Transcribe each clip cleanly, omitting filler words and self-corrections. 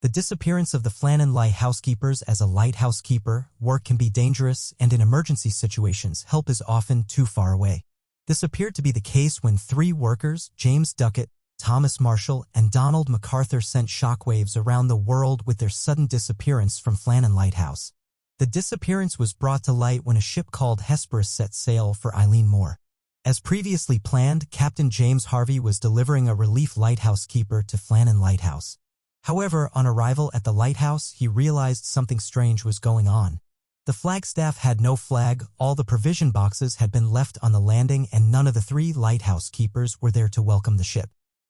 The disappearance of the Flannan lighthouse keepers. As a lighthouse keeper, work can be dangerous, and in emergency situations, help is often too far away. This appeared to be the case when 3 workers, James Duckett, Thomas Marshall, and Donald MacArthur, sent shockwaves around the world with their sudden disappearance from Flannan Lighthouse. The disappearance was brought to light when a ship called Hesperus set sail for Eileen Moor. As previously planned, Captain James Harvey was delivering a relief lighthouse keeper to Flannan Lighthouse. However, on arrival at the lighthouse, he realized something strange was going on. The flagstaff had no flag, all the provision boxes had been left on the landing, and none of the 3 lighthouse keepers were there to welcome the ship.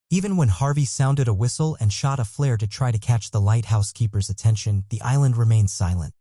Even when Harvey sounded a whistle and shot a flare to try to catch the lighthouse keeper's attention, the island remained silent.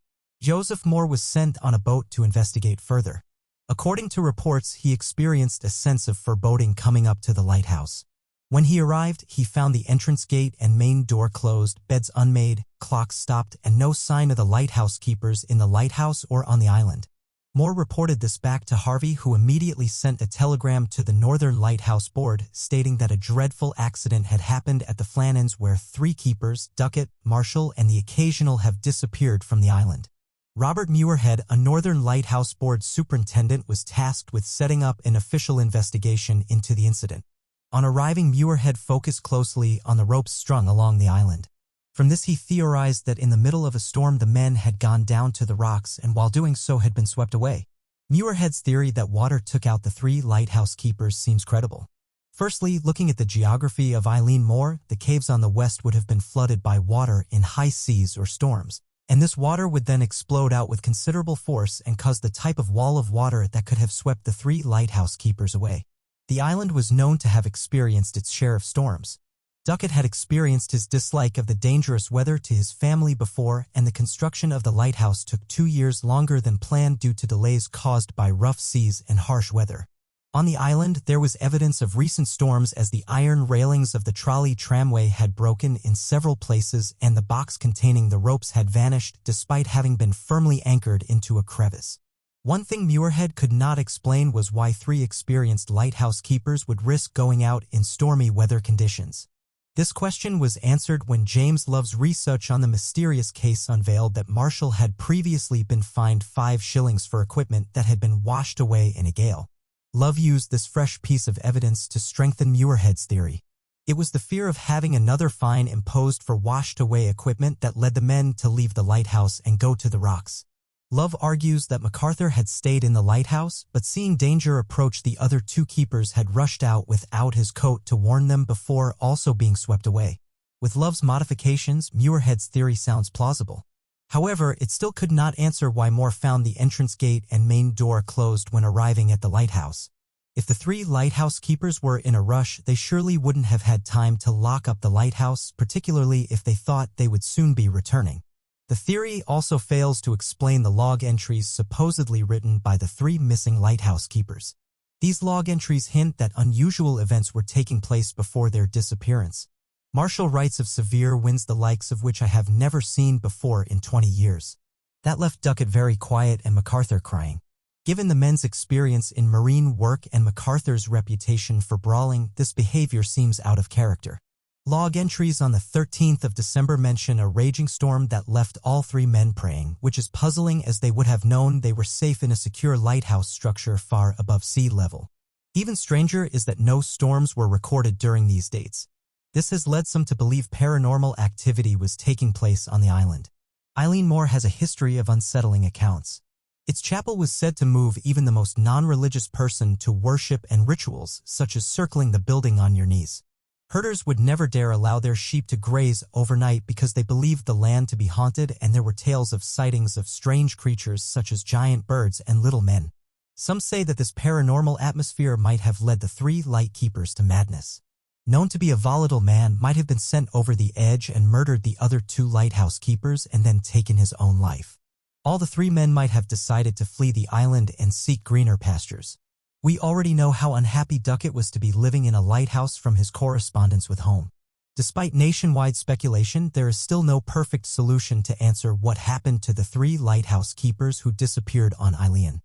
Joseph Moore was sent on a boat to investigate further. According to reports, he experienced a sense of foreboding coming up to the lighthouse. When he arrived, he found the entrance gate and main door closed, beds unmade, clocks stopped, and no sign of the lighthouse keepers in the lighthouse or on the island. Moore reported this back to Harvey, who immediately sent a telegram to the Northern Lighthouse Board stating that a dreadful accident had happened at the Flannans where 3 keepers, Duckett, Marshall, and the occasional, have disappeared from the island. Robert Muirhead, a Northern Lighthouse Board superintendent, was tasked with setting up an official investigation into the incident. On arriving, Muirhead focused closely on the ropes strung along the island. From this, he theorized that in the middle of a storm the men had gone down to the rocks and while doing so had been swept away. Muirhead's theory that water took out the 3 lighthouse keepers seems credible. Firstly, looking at the geography of Eileen Moor, the caves on the west would have been flooded by water in high seas or storms, and this water would then explode out with considerable force and cause the type of wall of water that could have swept the 3 lighthouse keepers away. The island was known to have experienced its share of storms. Duckett had experienced his dislike of the dangerous weather to his family before, and the construction of the lighthouse took 2 years longer than planned due to delays caused by rough seas and harsh weather. On the island, there was evidence of recent storms as the iron railings of the trolley tramway had broken in several places and the box containing the ropes had vanished despite having been firmly anchored into a crevice. One thing Muirhead could not explain was why 3 experienced lighthouse keepers would risk going out in stormy weather conditions. This question was answered when James Love's research on the mysterious case unveiled that Marshall had previously been fined 5 shillings for equipment that had been washed away in a gale. Love used this fresh piece of evidence to strengthen Muirhead's theory. It was the fear of having another fine imposed for washed-away equipment that led the men to leave the lighthouse and go to the rocks. Love argues that MacArthur had stayed in the lighthouse, but seeing danger approach, the other 2 keepers had rushed out without his coat to warn them before also being swept away. With Love's modifications, Muirhead's theory sounds plausible. However, it still could not answer why Moore found the entrance gate and main door closed when arriving at the lighthouse. If the 3 lighthouse keepers were in a rush, they surely wouldn't have had time to lock up the lighthouse, particularly if they thought they would soon be returning. The theory also fails to explain the log entries supposedly written by the 3 missing lighthouse keepers. These log entries hint that unusual events were taking place before their disappearance. Marshall writes of severe winds the likes of which I have never seen before in 20 years. That left Duckett very quiet and MacArthur crying. Given the men's experience in marine work and MacArthur's reputation for brawling, this behavior seems out of character. Log entries on the 13th of December mention a raging storm that left all 3 men praying, which is puzzling as they would have known they were safe in a secure lighthouse structure far above sea level. Even stranger is that no storms were recorded during these dates. This has led some to believe paranormal activity was taking place on the island. Eileen Moor has a history of unsettling accounts. Its chapel was said to move even the most non-religious person to worship and rituals, such as circling the building on your knees. Herders would never dare allow their sheep to graze overnight because they believed the land to be haunted, and there were tales of sightings of strange creatures such as giant birds and little men. Some say that this paranormal atmosphere might have led the 3 light keepers to madness. Known to be a volatile man, might have been sent over the edge and murdered the other 2 lighthouse keepers and then taken his own life. All the 3 men might have decided to flee the island and seek greener pastures. We already know how unhappy Duckett was to be living in a lighthouse from his correspondence with home. Despite nationwide speculation, there is still no perfect solution to answer what happened to the 3 lighthouse keepers who disappeared on Eileen.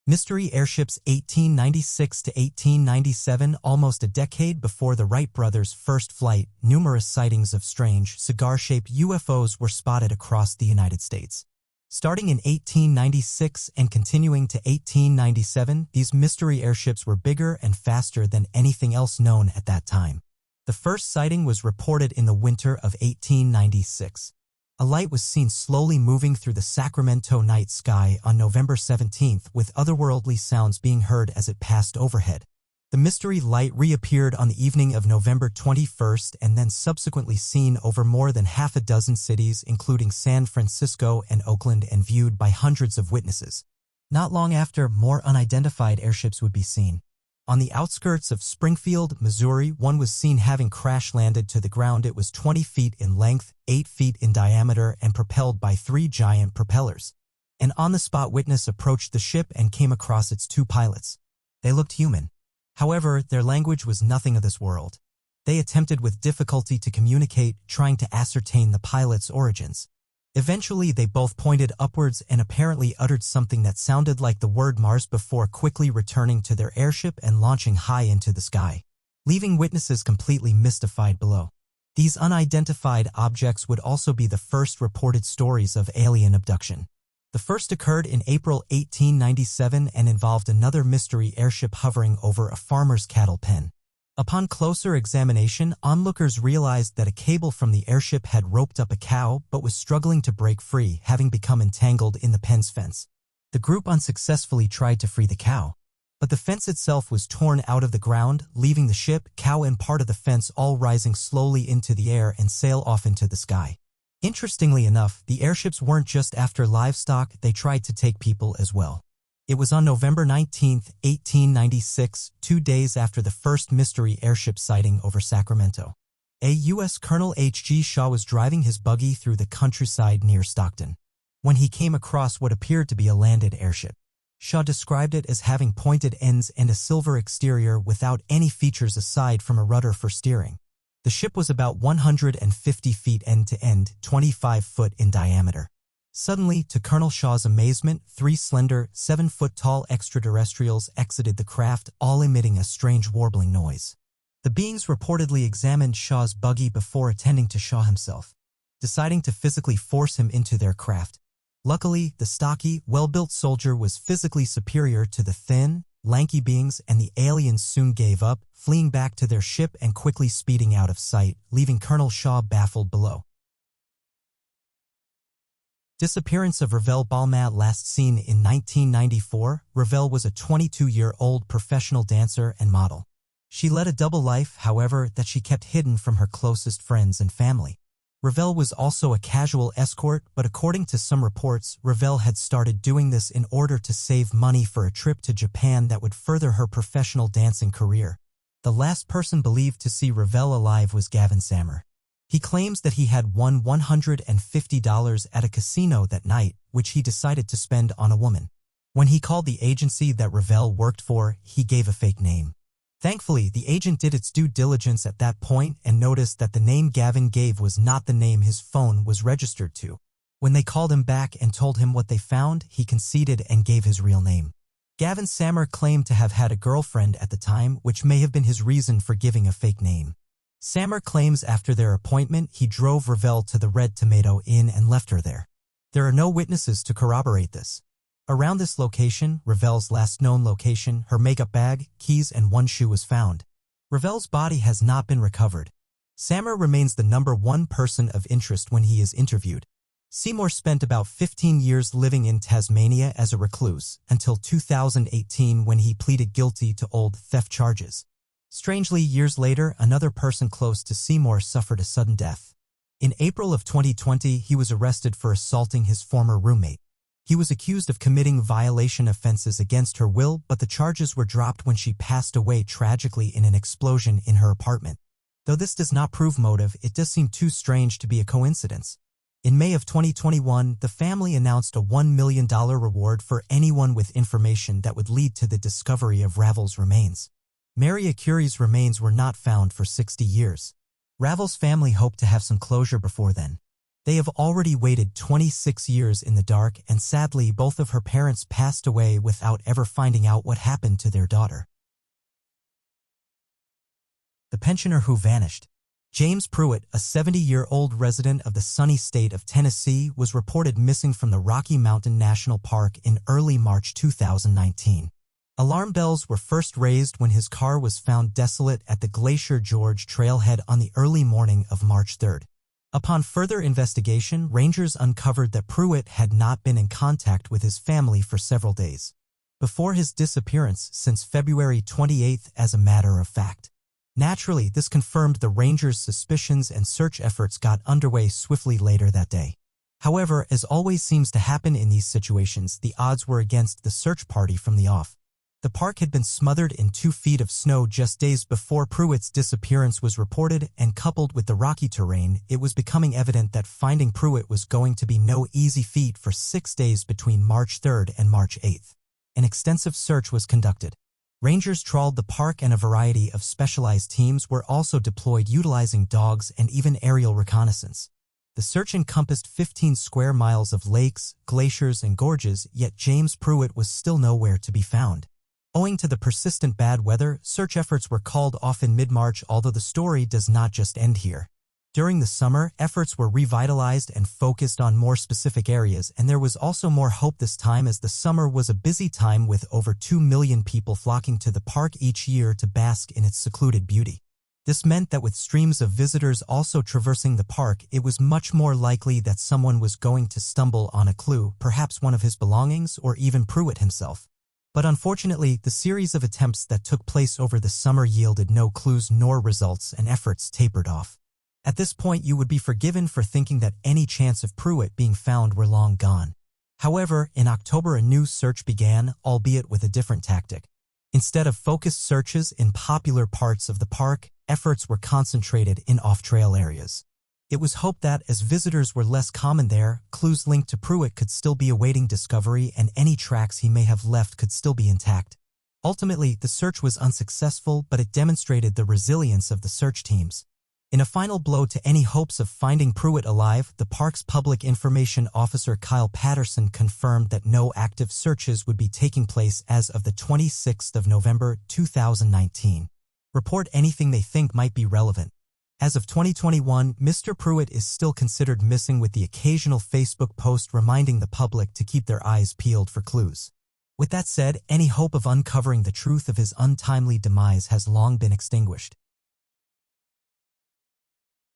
Mystery airships 1896 to 1897, almost a decade before the Wright brothers' first flight, numerous sightings of strange, cigar-shaped UFOs were spotted across the United States. Starting in 1896 and continuing to 1897, these mystery airships were bigger and faster than anything else known at that time. The first sighting was reported in the winter of 1896. A light was seen slowly moving through the Sacramento night sky on November 17th, with otherworldly sounds being heard as it passed overhead. The mystery light reappeared on the evening of November 21st and then subsequently seen over more than half a dozen cities, including San Francisco and Oakland, and viewed by hundreds of witnesses. Not long after, more unidentified airships would be seen. On the outskirts of Springfield, Missouri, one was seen having crash-landed to the ground. It was 20 feet in length, 8 feet in diameter, and propelled by 3 giant propellers. An on-the-spot witness approached the ship and came across its 2 pilots. They looked human. However, their language was nothing of this world. They attempted with difficulty to communicate, trying to ascertain the pilot's origins. Eventually, they both pointed upwards and apparently uttered something that sounded like the word Mars before quickly returning to their airship and launching high into the sky, leaving witnesses completely mystified below. These unidentified objects would also be the first reported stories of alien abduction. The first occurred in April 1897 and involved another mystery airship hovering over a farmer's cattle pen. Upon closer examination, onlookers realized that a cable from the airship had roped up a cow but was struggling to break free, having become entangled in the pen's fence. The group unsuccessfully tried to free the cow, but the fence itself was torn out of the ground, leaving the ship, cow, and part of the fence all rising slowly into the air and sail off into the sky. Interestingly enough, the airships weren't just after livestock, they tried to take people as well. It was on November 19, 1896, 2 days after the first mystery airship sighting over Sacramento. A U.S. Colonel H.G. Shaw was driving his buggy through the countryside near Stockton when he came across what appeared to be a landed airship. Shaw described it as having pointed ends and a silver exterior without any features aside from a rudder for steering. The ship was about 150 feet end to end, 25 foot in diameter. Suddenly, to Colonel Shaw's amazement, 3 slender, 7-foot-tall extraterrestrials exited the craft, all emitting a strange warbling noise. The beings reportedly examined Shaw's buggy before attending to Shaw himself, deciding to physically force him into their craft. Luckily, the stocky, well-built soldier was physically superior to the thin, lanky beings, and the aliens soon gave up, fleeing back to their ship and quickly speeding out of sight, leaving Colonel Shaw baffled below. Disappearance of Ravel Balmat. Last seen in 1994, Ravel was a 22-year-old professional dancer and model. She led a double life, however, that she kept hidden from her closest friends and family. Ravel was also a casual escort, but according to some reports, Ravel had started doing this in order to save money for a trip to Japan that would further her professional dancing career. The last person believed to see Ravel alive was Gavin Sammer. He claims that he had won $150 at a casino that night, which he decided to spend on a woman. When he called the agency that Ravel worked for, he gave a fake name. Thankfully, the agent did its due diligence at that point and noticed that the name Gavin gave was not the name his phone was registered to. When they called him back and told him what they found, he conceded and gave his real name. Gavin Sammer claimed to have had a girlfriend at the time, which may have been his reason for giving a fake name. Sammer claims after their appointment, he drove Ravel to the Red Tomato Inn and left her there. There are no witnesses to corroborate this. Around this location, Ravel's last known location, her makeup bag, keys, and 1 shoe was found. Ravel's body has not been recovered. Sammer remains the #1 person of interest when he is interviewed. Seymour spent about 15 years living in Tasmania as a recluse, until 2018 when he pleaded guilty to old theft charges. Strangely, years later, another person close to Seymour suffered a sudden death. In April of 2020, he was arrested for assaulting his former roommate. He was accused of committing violation offenses against her will, but the charges were dropped when she passed away tragically in an explosion in her apartment. Though this does not prove motive, it does seem too strange to be a coincidence. In May of 2021, the family announced a $1 million reward for anyone with information that would lead to the discovery of Ravel's remains. Maria Curie's remains were not found for 60 years. Ravel's family hoped to have some closure before then. They have already waited 26 years in the dark, and sadly both of her parents passed away without ever finding out what happened to their daughter. The pensioner who vanished. James Pruitt, a 70-year-old resident of the sunny state of Tennessee, was reported missing from the Rocky Mountain National Park in early March 2019. Alarm bells were first raised when his car was found desolate at the Glacier Gorge trailhead on the early morning of March 3rd. Upon further investigation, rangers uncovered that Pruitt had not been in contact with his family for several days before his disappearance since February 28th, as a matter of fact. Naturally, this confirmed the rangers' suspicions, and search efforts got underway swiftly later that day. However, as always seems to happen in these situations, the odds were against the search party from the off. The park had been smothered in 2 feet of snow just days before Pruitt's disappearance was reported, and coupled with the rocky terrain, it was becoming evident that finding Pruitt was going to be no easy feat for 6 days between March 3rd and March 8th. An extensive search was conducted. Rangers trawled the park, and a variety of specialized teams were also deployed utilizing dogs and even aerial reconnaissance. The search encompassed 15 square miles of lakes, glaciers, and gorges, yet James Pruitt was still nowhere to be found. Owing to the persistent bad weather, search efforts were called off in mid-March, although the story does not just end here. During the summer, efforts were revitalized and focused on more specific areas, and there was also more hope this time, as the summer was a busy time with over 2 million people flocking to the park each year to bask in its secluded beauty. This meant that with streams of visitors also traversing the park, it was much more likely that someone was going to stumble on a clue, perhaps one of his belongings or even Pruitt himself. But unfortunately, the series of attempts that took place over the summer yielded no clues nor results, and efforts tapered off. At this point, you would be forgiven for thinking that any chance of Pruitt being found were long gone. However, in October a new search began, albeit with a different tactic. Instead of focused searches in popular parts of the park, efforts were concentrated in off-trail areas. It was hoped that, as visitors were less common there, clues linked to Pruitt could still be awaiting discovery, and any tracks he may have left could still be intact. Ultimately, the search was unsuccessful, but it demonstrated the resilience of the search teams. In a final blow to any hopes of finding Pruitt alive, the park's public information officer Kyle Patterson confirmed that no active searches would be taking place as of the 26th of November 2019. Report anything they think might be relevant. As of 2021, Mr. Pruitt is still considered missing, with the occasional Facebook post reminding the public to keep their eyes peeled for clues. With that said, any hope of uncovering the truth of his untimely demise has long been extinguished.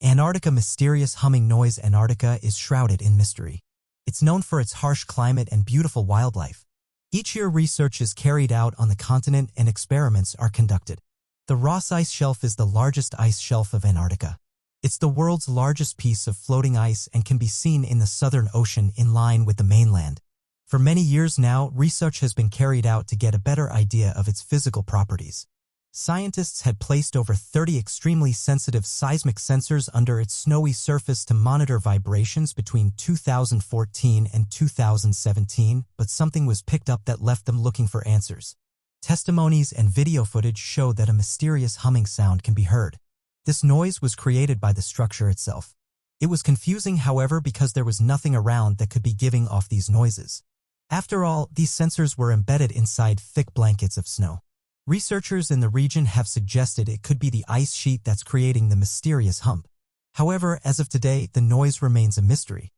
Antarctica. Mysterious humming noise. Antarctica is shrouded in mystery. It's known for its harsh climate and beautiful wildlife. Each year research is carried out on the continent and experiments are conducted. The Ross Ice Shelf is the largest ice shelf of Antarctica. It's the world's largest piece of floating ice and can be seen in the Southern Ocean in line with the mainland. For many years now, research has been carried out to get a better idea of its physical properties. Scientists had placed over 30 extremely sensitive seismic sensors under its snowy surface to monitor vibrations between 2014 and 2017, but something was picked up that left them looking for answers. Testimonies and video footage show that a mysterious humming sound can be heard. This noise was created by the structure itself. It was confusing, however, because there was nothing around that could be giving off these noises. After all, these sensors were embedded inside thick blankets of snow. Researchers in the region have suggested it could be the ice sheet that's creating the mysterious hum. However, as of today, the noise remains a mystery.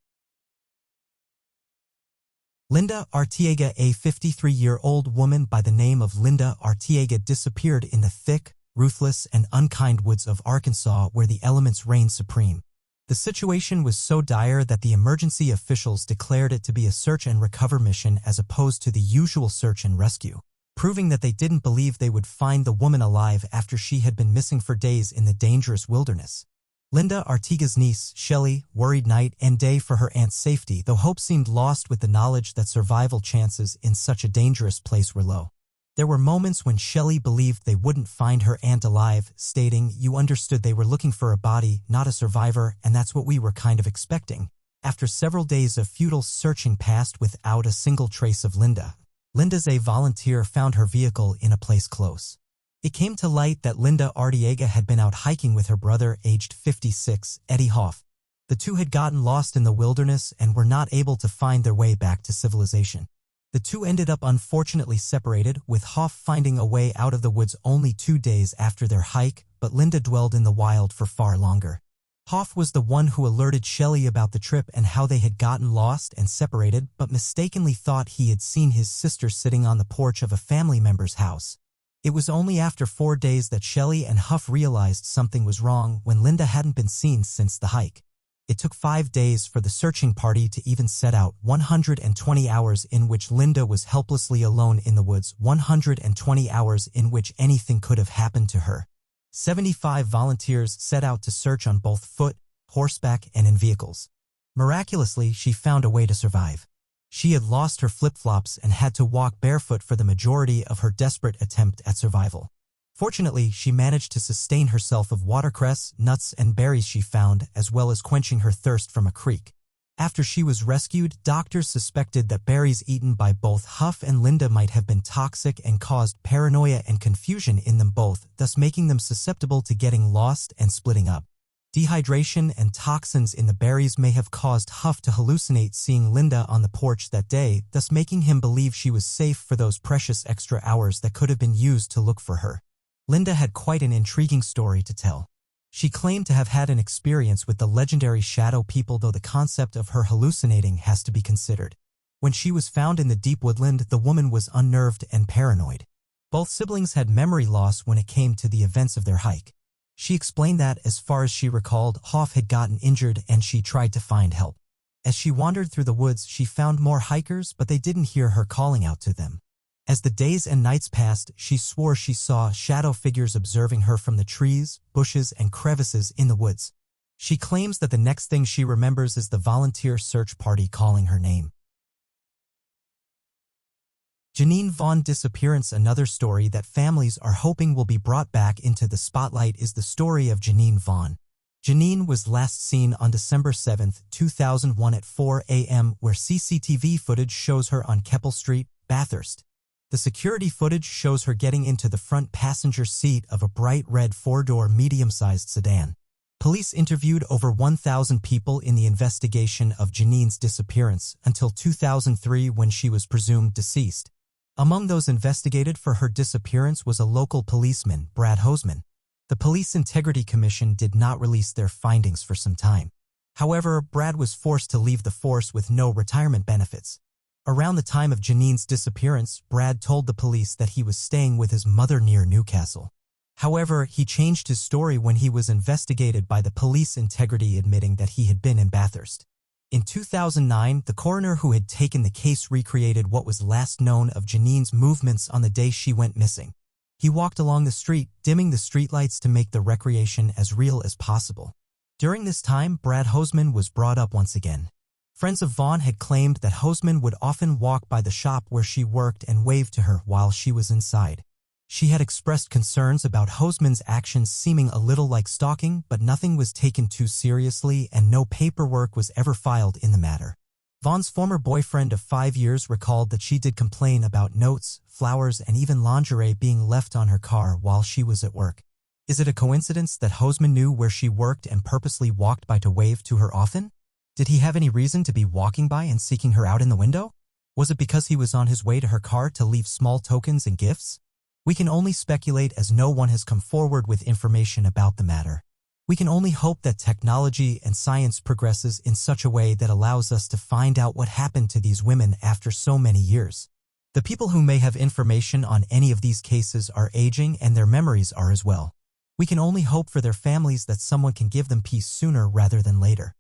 Linda Arteaga. A 53-year-old woman by the name of Linda Arteaga disappeared in the thick, ruthless, and unkind woods of Arkansas, where the elements reign supreme. The situation was so dire that the emergency officials declared it to be a search and recover mission as opposed to the usual search and rescue, proving that they didn't believe they would find the woman alive after she had been missing for days in the dangerous wilderness. Linda Arteaga's niece, Shelley, worried night and day for her aunt's safety, though hope seemed lost with the knowledge that survival chances in such a dangerous place were low. There were moments when Shelley believed they wouldn't find her aunt alive, stating, "You understood they were looking for a body, not a survivor, and that's what we were kind of expecting." After several days of futile searching passed without a single trace of Linda, Linda's a volunteer found her vehicle in a place close. It came to light that Linda Arteaga had been out hiking with her brother, aged 56, Eddie Hoff. The two had gotten lost in the wilderness and were not able to find their way back to civilization. The two ended up unfortunately separated, with Hoff finding a way out of the woods only 2 days after their hike, but Linda dwelled in the wild for far longer. Hoff was the one who alerted Shelley about the trip and how they had gotten lost and separated, but mistakenly thought he had seen his sister sitting on the porch of a family member's house. It was only after 4 days that Shelley and Huff realized something was wrong when Linda hadn't been seen since the hike. It took 5 days for the searching party to even set out, 120 hours in which Linda was helplessly alone in the woods, 120 hours in which anything could have happened to her. 75 volunteers set out to search on both foot, horseback, and in vehicles. Miraculously, she found a way to survive. She had lost her flip-flops and had to walk barefoot for the majority of her desperate attempt at survival. Fortunately, she managed to sustain herself of watercress, nuts, and berries she found, as well as quenching her thirst from a creek. After she was rescued, doctors suspected that berries eaten by both Huff and Linda might have been toxic and caused paranoia and confusion in them both, thus making them susceptible to getting lost and splitting up. Dehydration and toxins in the berries may have caused Huff to hallucinate seeing Linda on the porch that day, thus making him believe she was safe for those precious extra hours that could have been used to look for her. Linda had quite an intriguing story to tell. She claimed to have had an experience with the legendary shadow people, though the concept of her hallucinating has to be considered. When she was found in the deep woodland, the woman was unnerved and paranoid. Both siblings had memory loss when it came to the events of their hike. She explained that, as far as she recalled, Hoff had gotten injured and she tried to find help. As she wandered through the woods, she found more hikers, but they didn't hear her calling out to them. As the days and nights passed, she swore she saw shadow figures observing her from the trees, bushes, and crevices in the woods. She claims that the next thing she remembers is the volunteer search party calling her name. Janine Vaughn disappearance. Another story that families are hoping will be brought back into the spotlight is the story of Janine Vaughn. Janine was last seen on December 7, 2001 at 4 a.m., where CCTV footage shows her on Keppel Street, Bathurst. The security footage shows her getting into the front passenger seat of a bright red 4-door medium-sized sedan. Police interviewed over 1,000 people in the investigation of Janine's disappearance until 2003, when she was presumed deceased. Among those investigated for her disappearance was a local policeman, Brad Hoseman. The Police Integrity Commission did not release their findings for some time. However, Brad was forced to leave the force with no retirement benefits. Around the time of Janine's disappearance, Brad told the police that he was staying with his mother near Newcastle. However, he changed his story when he was investigated by the Police Integrity, admitting that he had been in Bathurst. In 2009, the coroner who had taken the case recreated what was last known of Janine's movements on the day she went missing. He walked along the street, dimming the streetlights to make the recreation as real as possible. During this time, Brad Hoseman was brought up once again. Friends of Vaughn had claimed that Hoseman would often walk by the shop where she worked and wave to her while she was inside. She had expressed concerns about Hoseman's actions seeming a little like stalking, but nothing was taken too seriously and no paperwork was ever filed in the matter. Vaughn's former boyfriend of 5 years recalled that she did complain about notes, flowers, and even lingerie being left on her car while she was at work. Is it a coincidence that Hoseman knew where she worked and purposely walked by to wave to her often? Did he have any reason to be walking by and seeking her out in the window? Was it because he was on his way to her car to leave small tokens and gifts? We can only speculate, as no one has come forward with information about the matter. We can only hope that technology and science progresses in such a way that allows us to find out what happened to these women after so many years. The people who may have information on any of these cases are aging, and their memories are as well. We can only hope for their families that someone can give them peace sooner rather than later.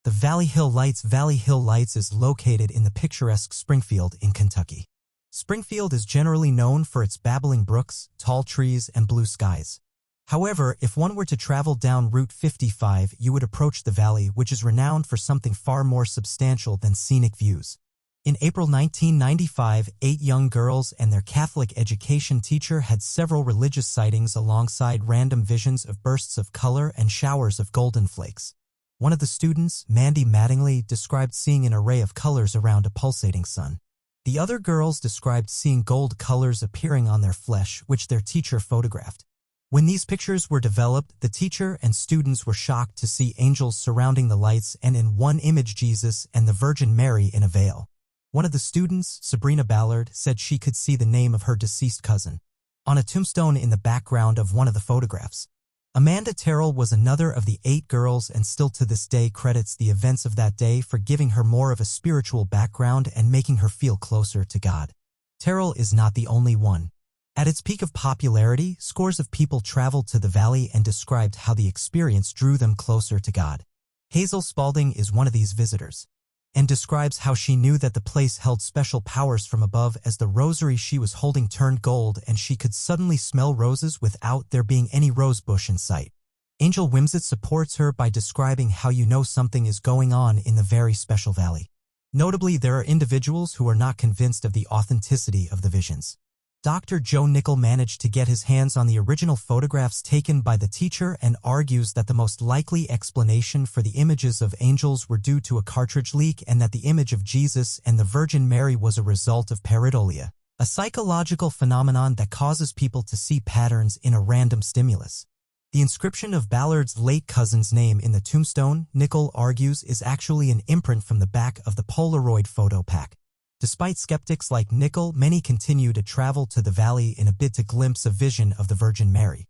The Valley Hill Lights. Valley Hill Lights is located in the picturesque Springfield in Kentucky. Springfield is generally known for its babbling brooks, tall trees, and blue skies. However, if one were to travel down Route 55, you would approach the valley, which is renowned for something far more substantial than scenic views. In April 1995, 8 young girls and their Catholic education teacher had several religious sightings alongside random visions of bursts of color and showers of golden flakes. One of the students, Mandy Mattingly, described seeing an array of colors around a pulsating sun. The other girls described seeing gold colors appearing on their flesh, which their teacher photographed. When these pictures were developed, the teacher and students were shocked to see angels surrounding the lights and in one image Jesus and the Virgin Mary in a veil. One of the students, Sabrina Ballard, said she could see the name of her deceased cousin on a tombstone in the background of one of the photographs. Amanda Terrell was another of the 8 girls and still to this day credits the events of that day for giving her more of a spiritual background and making her feel closer to God. Terrell is not the only one. At its peak of popularity, scores of people traveled to the valley and described how the experience drew them closer to God. Hazel Spalding is one of these visitors, and describes how she knew that the place held special powers from above as the rosary she was holding turned gold and she could suddenly smell roses without there being any rose bush in sight. Angel Wimsett supports her by describing how you know something is going on in the very special valley. Notably, there are individuals who are not convinced of the authenticity of the visions. Dr. Joe Nickel managed to get his hands on the original photographs taken by the teacher and argues that the most likely explanation for the images of angels were due to a cartridge leak and that the image of Jesus and the Virgin Mary was a result of pareidolia, a psychological phenomenon that causes people to see patterns in a random stimulus. The inscription of Ballard's late cousin's name in the tombstone, Nickel argues, is actually an imprint from the back of the Polaroid photo pack. Despite skeptics like Nickel, many continue to travel to the valley in a bid to glimpse a vision of the Virgin Mary.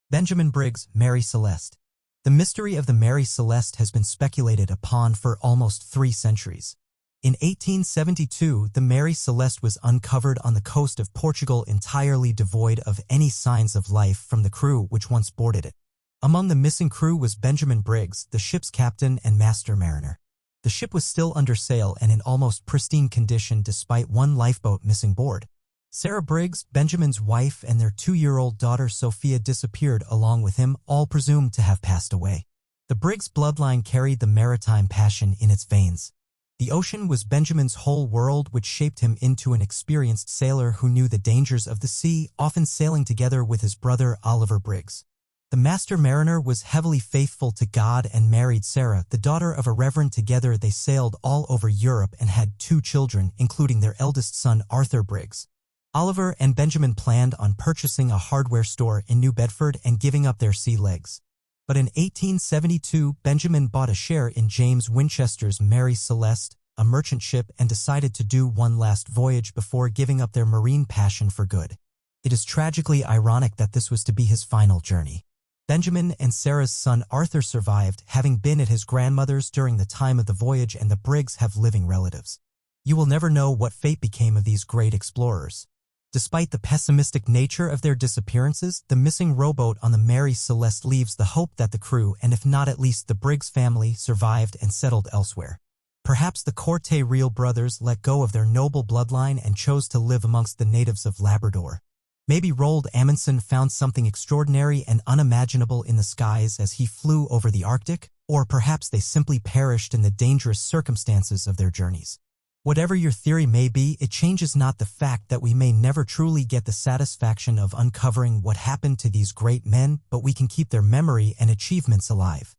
Benjamin Briggs, Mary Celeste. The mystery of the Mary Celeste has been speculated upon for almost 3 centuries. In 1872, the Mary Celeste was uncovered on the coast of Portugal entirely devoid of any signs of life from the crew which once boarded it. Among the missing crew was Benjamin Briggs, the ship's captain and master mariner. The ship was still under sail and in almost pristine condition despite one lifeboat missing board. Sarah Briggs, Benjamin's wife, and their 2-year-old daughter Sophia disappeared along with him, all presumed to have passed away. The Briggs bloodline carried the maritime passion in its veins. The ocean was Benjamin's whole world, which shaped him into an experienced sailor who knew the dangers of the sea, often sailing together with his brother Oliver Briggs. The master mariner was heavily faithful to God and married Sarah, the daughter of a reverend. Together they sailed all over Europe and had 2 children, including their eldest son Arthur Briggs. Oliver and Benjamin planned on purchasing a hardware store in New Bedford and giving up their sea legs. But in 1872, Benjamin bought a share in James Winchester's Mary Celeste, a merchant ship, and decided to do one last voyage before giving up their marine passion for good. It is tragically ironic that this was to be his final journey. Benjamin and Sarah's son Arthur survived, having been at his grandmother's during the time of the voyage, and the Briggs have living relatives. You will never know what fate became of these great explorers. Despite the pessimistic nature of their disappearances, the missing rowboat on the Mary Celeste leaves the hope that the crew, and if not at least the Briggs family, survived and settled elsewhere. Perhaps the Corte Real brothers let go of their noble bloodline and chose to live amongst the natives of Labrador. Maybe Roald Amundsen found something extraordinary and unimaginable in the skies as he flew over the Arctic, or perhaps they simply perished in the dangerous circumstances of their journeys. Whatever your theory may be, it changes not the fact that we may never truly get the satisfaction of uncovering what happened to these great men, but we can keep their memory and achievements alive.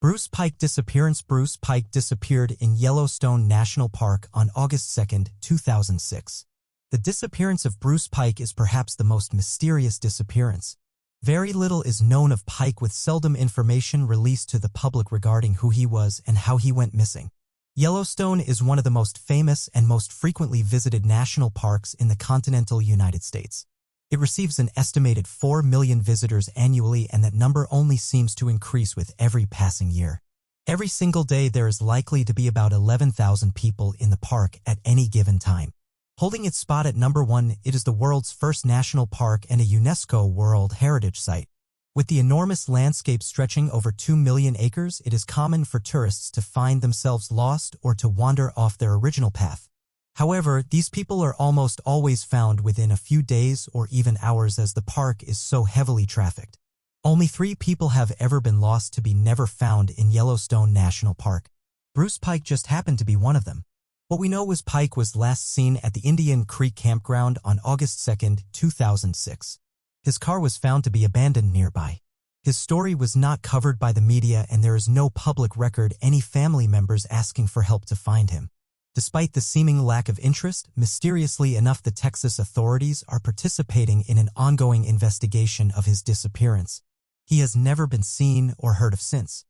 Bruce Pike disappearance. Bruce Pike disappeared in Yellowstone National Park on August 2, 2006. The disappearance of Bruce Pike is perhaps the most mysterious disappearance. Very little is known of Pike, with seldom information released to the public regarding who he was and how he went missing. Yellowstone is one of the most famous and most frequently visited national parks in the continental United States. It receives an estimated 4 million visitors annually, and that number only seems to increase with every passing year. Every single day there is likely to be about 11,000 people in the park at any given time. Holding its spot at number 1, it is the world's first national park and a UNESCO World Heritage Site. With the enormous landscape stretching over 2 million acres, it is common for tourists to find themselves lost or to wander off their original path. However, these people are almost always found within a few days or even hours, as the park is so heavily trafficked. Only 3 people have ever been lost to be never found in Yellowstone National Park. Bruce Pike just happened to be one of them. What we know was Pike was last seen at the Indian Creek Campground on August 2, 2006. His car was found to be abandoned nearby. His story was not covered by the media, and there is no public record any family members asking for help to find him. Despite the seeming lack of interest, mysteriously enough the Texas authorities are participating in an ongoing investigation of his disappearance. He has never been seen or heard of since.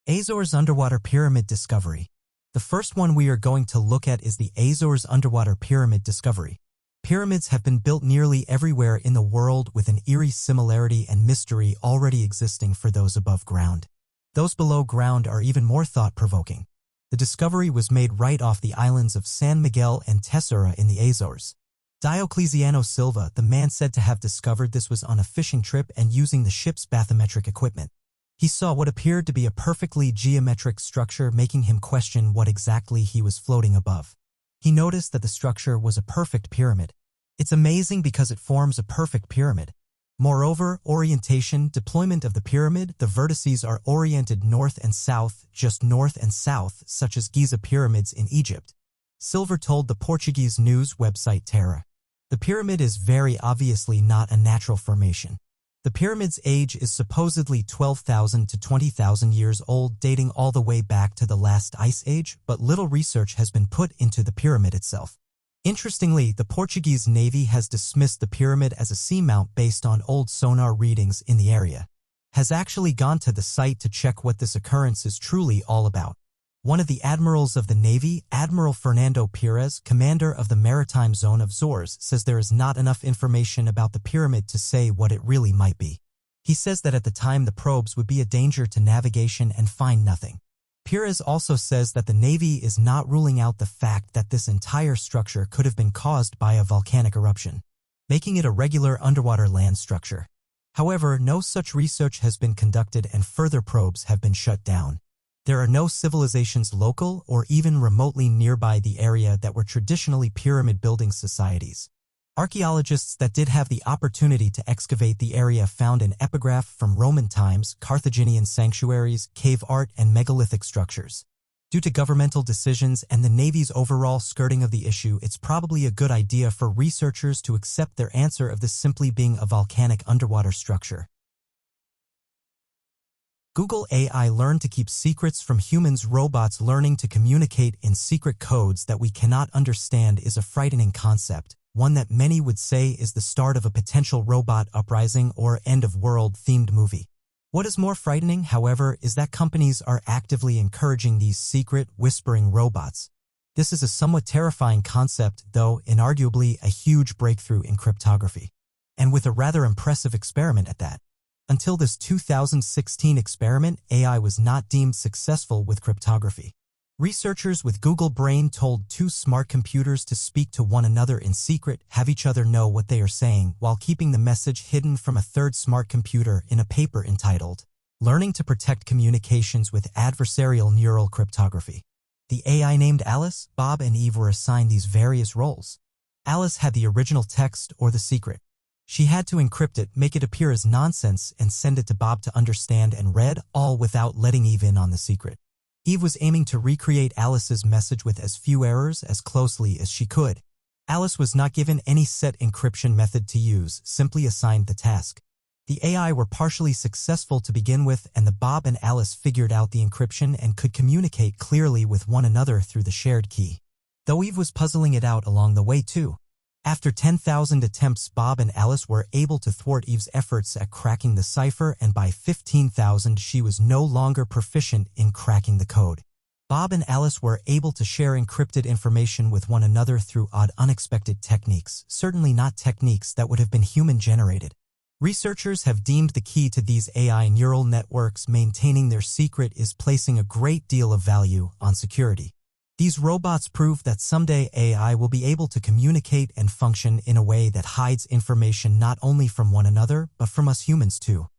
Azores Underwater Pyramid Discovery. The first one we are going to look at is the Azores Underwater Pyramid Discovery. Pyramids have been built nearly everywhere in the world, with an eerie similarity and mystery already existing for those above ground. Those below ground are even more thought-provoking. The discovery was made right off the islands of San Miguel and Tesora in the Azores. Dioclesiano Silva, the man said to have discovered this, was on a fishing trip and using the ship's bathymetric equipment. He saw what appeared to be a perfectly geometric structure, making him question what exactly he was floating above. He noticed that the structure was a perfect pyramid. It's amazing because it forms a perfect pyramid. Moreover, orientation, deployment of the pyramid, the vertices are oriented north and south, just north and south, such as Giza pyramids in Egypt. Silver told the Portuguese news website Terra. The pyramid is very obviously not a natural formation. The pyramid's age is supposedly 12,000 to 20,000 years old, dating all the way back to the last ice age, but little research has been put into the pyramid itself. Interestingly, the Portuguese Navy has dismissed the pyramid as a seamount based on old sonar readings in the area. Has actually gone to the site to check what this occurrence is truly all about. One of the admirals of the Navy, Admiral Fernando Pires, commander of the maritime zone of Azores, says there is not enough information about the pyramid to say what it really might be. He says that at the time the probes would be a danger to navigation and find nothing. Pires also says that the Navy is not ruling out the fact that this entire structure could have been caused by a volcanic eruption, making it a regular underwater land structure. However, no such research has been conducted and further probes have been shut down. There are no civilizations local or even remotely nearby the area that were traditionally pyramid-building societies. Archaeologists that did have the opportunity to excavate the area found an epigraph from Roman times, Carthaginian sanctuaries, cave art, and megalithic structures. Due to governmental decisions and the Navy's overall skirting of the issue, it's probably a good idea for researchers to accept their answer of this simply being a volcanic underwater structure. Google AI learned to keep secrets from humans. Robots learning to communicate in secret codes that we cannot understand is a frightening concept, one that many would say is the start of a potential robot uprising or end-of-world-themed movie. What is more frightening, however, is that companies are actively encouraging these secret, whispering robots. This is a somewhat terrifying concept, though inarguably a huge breakthrough in cryptography. And with a rather impressive experiment at that. Until this 2016 experiment, AI was not deemed successful with cryptography. Researchers with Google Brain told two smart computers to speak to one another in secret, have each other know what they are saying, while keeping the message hidden from a third smart computer in a paper entitled, Learning to Protect Communications with Adversarial Neural Cryptography. The AI named Alice, Bob, and Eve were assigned these various roles. Alice had the original text or the secret. She had to encrypt it, make it appear as nonsense, and send it to Bob to understand and read, all without letting Eve in on the secret. Eve was aiming to recreate Alice's message with as few errors as closely as she could. Alice was not given any set encryption method to use, simply assigned the task. The AI were partially successful to begin with, and the Bob and Alice figured out the encryption and could communicate clearly with one another through the shared key. Though Eve was puzzling it out along the way too. After 10,000 attempts, Bob and Alice were able to thwart Eve's efforts at cracking the cipher, and by 15,000 she was no longer proficient in cracking the code. Bob and Alice were able to share encrypted information with one another through odd, unexpected techniques, certainly not techniques that would have been human-generated. Researchers have deemed the key to these AI neural networks maintaining their secret is placing a great deal of value on security. These robots prove that someday AI will be able to communicate and function in a way that hides information not only from one another, but from us humans too.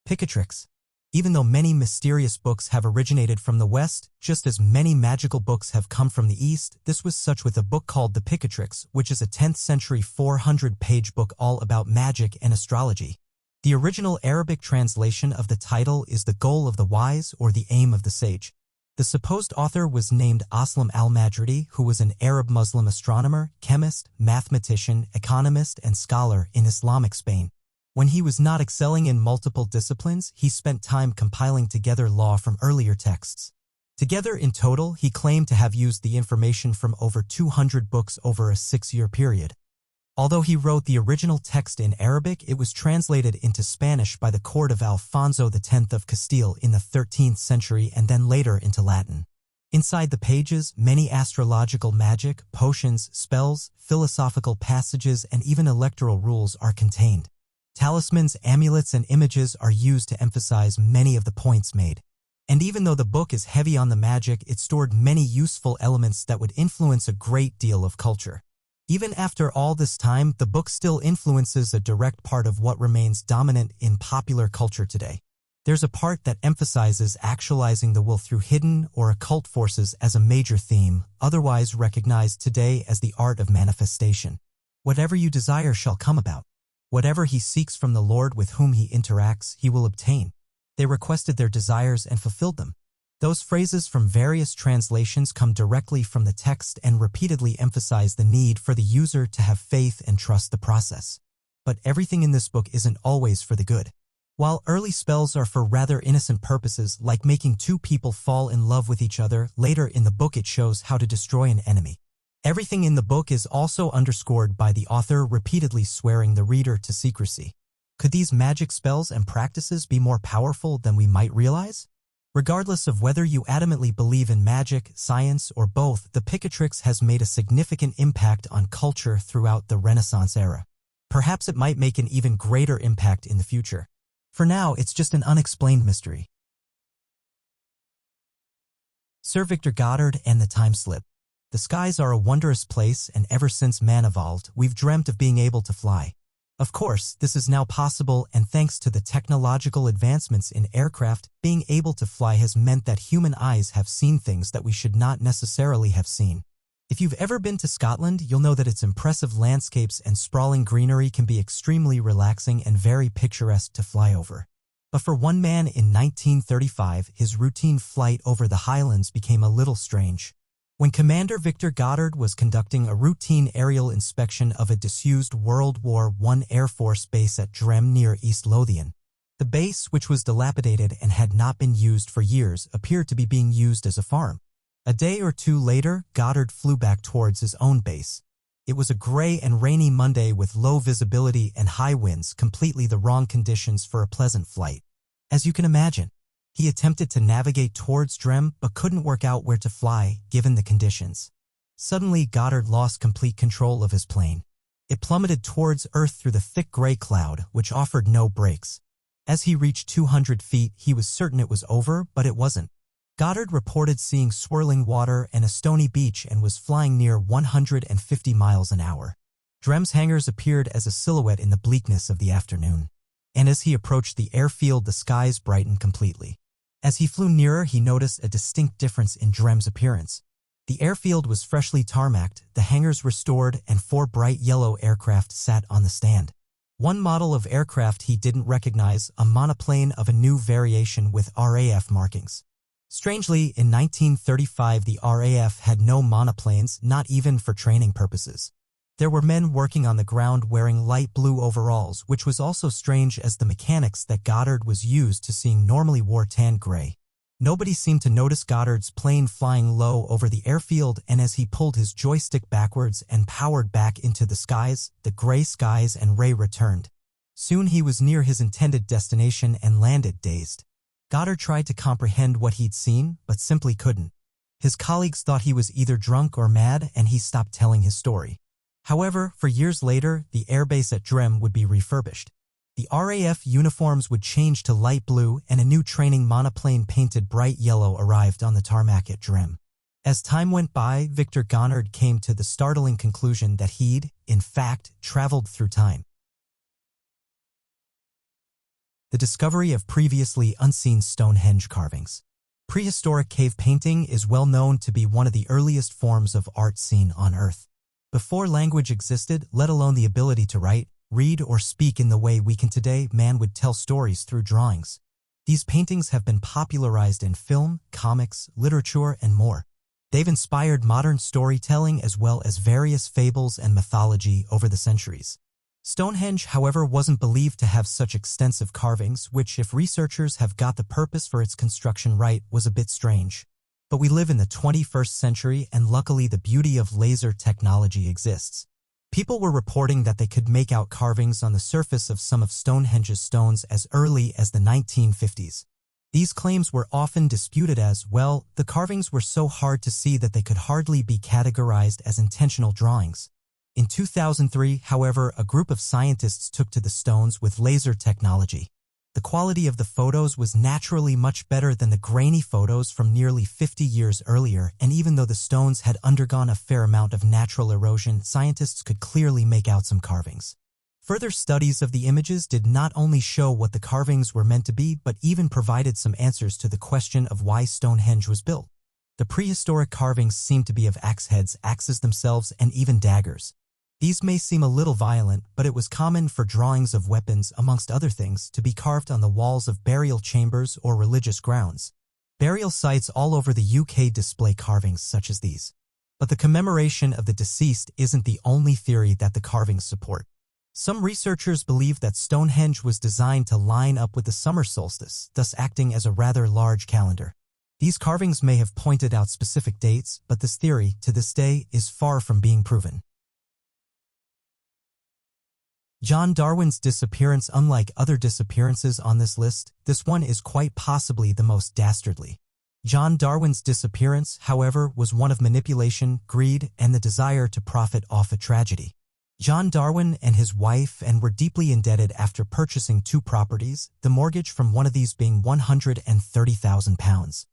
Picatrix. Even though many mysterious books have originated from the West, just as many magical books have come from the East, this was such with a book called The Picatrix, which is a 10th century 400-page book all about magic and astrology. The original Arabic translation of the title is The Goal of the Wise or The Aim of the Sage. The supposed author was named Aslam al-Majridi, who was an Arab Muslim astronomer, chemist, mathematician, economist, and scholar in Islamic Spain. When he was not excelling in multiple disciplines, he spent time compiling together law from earlier texts. Together in total, he claimed to have used the information from over 200 books over a 6-year period. Although he wrote the original text in Arabic, it was translated into Spanish by the court of Alfonso X of Castile in the 13th century and then later into Latin. Inside the pages, many astrological magic, potions, spells, philosophical passages, and even electoral rules are contained. Talismans, amulets, and images are used to emphasize many of the points made. And even though the book is heavy on the magic, it stored many useful elements that would influence a great deal of culture. Even after all this time, the book still influences a direct part of what remains dominant in popular culture today. There's a part that emphasizes actualizing the will through hidden or occult forces as a major theme, otherwise recognized today as the art of manifestation. Whatever you desire shall come about. Whatever he seeks from the Lord with whom he interacts, he will obtain. They requested their desires and fulfilled them. Those phrases from various translations come directly from the text and repeatedly emphasize the need for the user to have faith and trust the process. But everything in this book isn't always for the good. While early spells are for rather innocent purposes, like making two people fall in love with each other, later in the book it shows how to destroy an enemy. Everything in the book is also underscored by the author repeatedly swearing the reader to secrecy. Could these magic spells and practices be more powerful than we might realize? Regardless of whether you adamantly believe in magic, science, or both, the Picatrix has made a significant impact on culture throughout the Renaissance era. Perhaps it might make an even greater impact in the future. For now, it's just an unexplained mystery. Sir Victor Goddard and the Time Slip. The skies are a wondrous place, and ever since man evolved, we've dreamt of being able to fly. Of course, this is now possible, and thanks to the technological advancements in aircraft, being able to fly has meant that human eyes have seen things that we should not necessarily have seen. If you've ever been to Scotland, you'll know that its impressive landscapes and sprawling greenery can be extremely relaxing and very picturesque to fly over. But for one man in 1935, his routine flight over the Highlands became a little strange. When Commander Victor Goddard was conducting a routine aerial inspection of a disused World War I Air Force base at Drem near East Lothian, the base, which was dilapidated and had not been used for years, appeared to be being used as a farm. A day or two later, Goddard flew back towards his own base. It was a gray and rainy Monday with low visibility and high winds, completely the wrong conditions for a pleasant flight. As you can imagine, he attempted to navigate towards Drem but couldn't work out where to fly, given the conditions. Suddenly, Goddard lost complete control of his plane. It plummeted towards Earth through the thick gray cloud, which offered no brakes. As he reached 200 feet, he was certain it was over, but it wasn't. Goddard reported seeing swirling water and a stony beach and was flying near 150 miles an hour. Drem's hangars appeared as a silhouette in the bleakness of the afternoon. And as he approached the airfield, the skies brightened completely. As he flew nearer, he noticed a distinct difference in Drem's appearance. The airfield was freshly tarmacked, the hangars restored, and 4 bright yellow aircraft sat on the stand. One model of aircraft he didn't recognize, a monoplane of a new variation with RAF markings. Strangely, in 1935 the RAF had no monoplanes, not even for training purposes. There were men working on the ground wearing light blue overalls, which was also strange as the mechanics that Goddard was used to seeing normally wore tan gray. Nobody seemed to notice Goddard's plane flying low over the airfield, and as he pulled his joystick backwards and powered back into the skies, the gray skies and ray returned. Soon he was near his intended destination and landed dazed. Goddard tried to comprehend what he'd seen, but simply couldn't. His colleagues thought he was either drunk or mad, and he stopped telling his story. However, for years later, the airbase at Drem would be refurbished. The RAF uniforms would change to light blue, and a new training monoplane painted bright yellow arrived on the tarmac at Drem. As time went by, Victor Goddard came to the startling conclusion that he'd, in fact, traveled through time. The discovery of previously unseen Stonehenge carvings. Prehistoric cave painting is well known to be one of the earliest forms of art seen on Earth. Before language existed, let alone the ability to write, read, or speak in the way we can today, man would tell stories through drawings. These paintings have been popularized in film, comics, literature, and more. They've inspired modern storytelling as well as various fables and mythology over the centuries. Stonehenge, however, wasn't believed to have such extensive carvings, which, if researchers have got the purpose for its construction right, was a bit strange. But we live in the 21st century, and luckily the beauty of laser technology exists. People were reporting that they could make out carvings on the surface of some of Stonehenge's stones as early as the 1950s. These claims were often disputed as, well, the carvings were so hard to see that they could hardly be categorized as intentional drawings. In 2003, however, a group of scientists took to the stones with laser technology. The quality of the photos was naturally much better than the grainy photos from nearly 50 years earlier, and even though the stones had undergone a fair amount of natural erosion, scientists could clearly make out some carvings. Further studies of the images did not only show what the carvings were meant to be, but even provided some answers to the question of why Stonehenge was built. The prehistoric carvings seemed to be of axe heads, axes themselves, and even daggers. These may seem a little violent, but it was common for drawings of weapons, amongst other things, to be carved on the walls of burial chambers or religious grounds. Burial sites all over the UK display carvings such as these. But the commemoration of the deceased isn't the only theory that the carvings support. Some researchers believe that Stonehenge was designed to line up with the summer solstice, thus acting as a rather large calendar. These carvings may have pointed out specific dates, but this theory, to this day, is far from being proven. John Darwin's disappearance. Unlike other disappearances on this list, this one is quite possibly the most dastardly. John Darwin's disappearance, however, was one of manipulation, greed, and the desire to profit off a tragedy. John Darwin and his wife were deeply indebted after purchasing 2 properties, the mortgage from one of these being £130,000.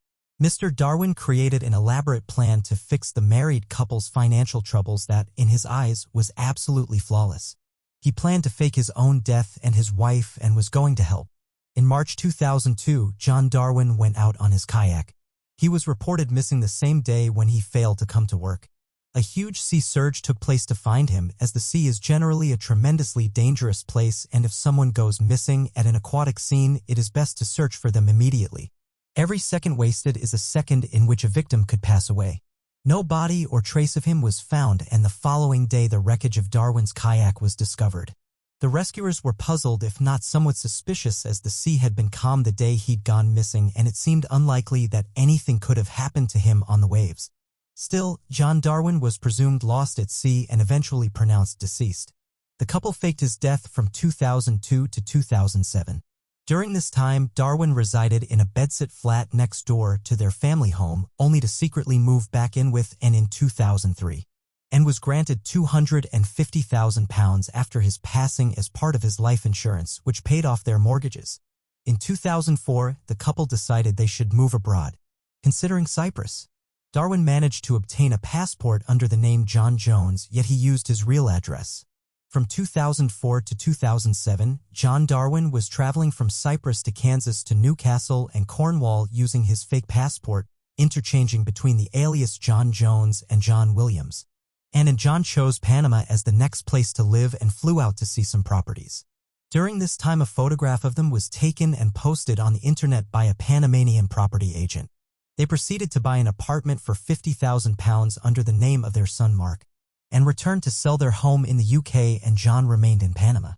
Mr. Darwin created an elaborate plan to fix the married couple's financial troubles that, in his eyes, was absolutely flawless. He planned to fake his own death and his wife and was going to help. In March 2002, John Darwin went out on his kayak. He was reported missing the same day when he failed to come to work. A huge sea surge took place to find him, as the sea is generally a tremendously dangerous place, and if someone goes missing at an aquatic scene, it is best to search for them immediately. Every second wasted is a second in which a victim could pass away. No body or trace of him was found, and the following day the wreckage of Darwin's kayak was discovered. The rescuers were puzzled, if not somewhat suspicious, as the sea had been calm the day he'd gone missing, and it seemed unlikely that anything could have happened to him on the waves. Still, John Darwin was presumed lost at sea and eventually pronounced deceased. The couple faked his death from 2002 to 2007. During this time, Darwin resided in a bedsit flat next door to their family home, only to secretly move back in with in 2003, and was granted £250,000 after his passing as part of his life insurance, which paid off their mortgages. In 2004, the couple decided they should move abroad, considering Cyprus. Darwin managed to obtain a passport under the name John Jones, yet he used his real address. From 2004 to 2007, John Darwin was traveling from Cyprus to Kansas to Newcastle and Cornwall using his fake passport, interchanging between the alias John Jones and John Williams. And John chose Panama as the next place to live and flew out to see some properties. During this time, a photograph of them was taken and posted on the internet by a Panamanian property agent. They proceeded to buy an apartment for £50,000 under the name of their son Mark, and returned to sell their home in the UK, and John remained in Panama.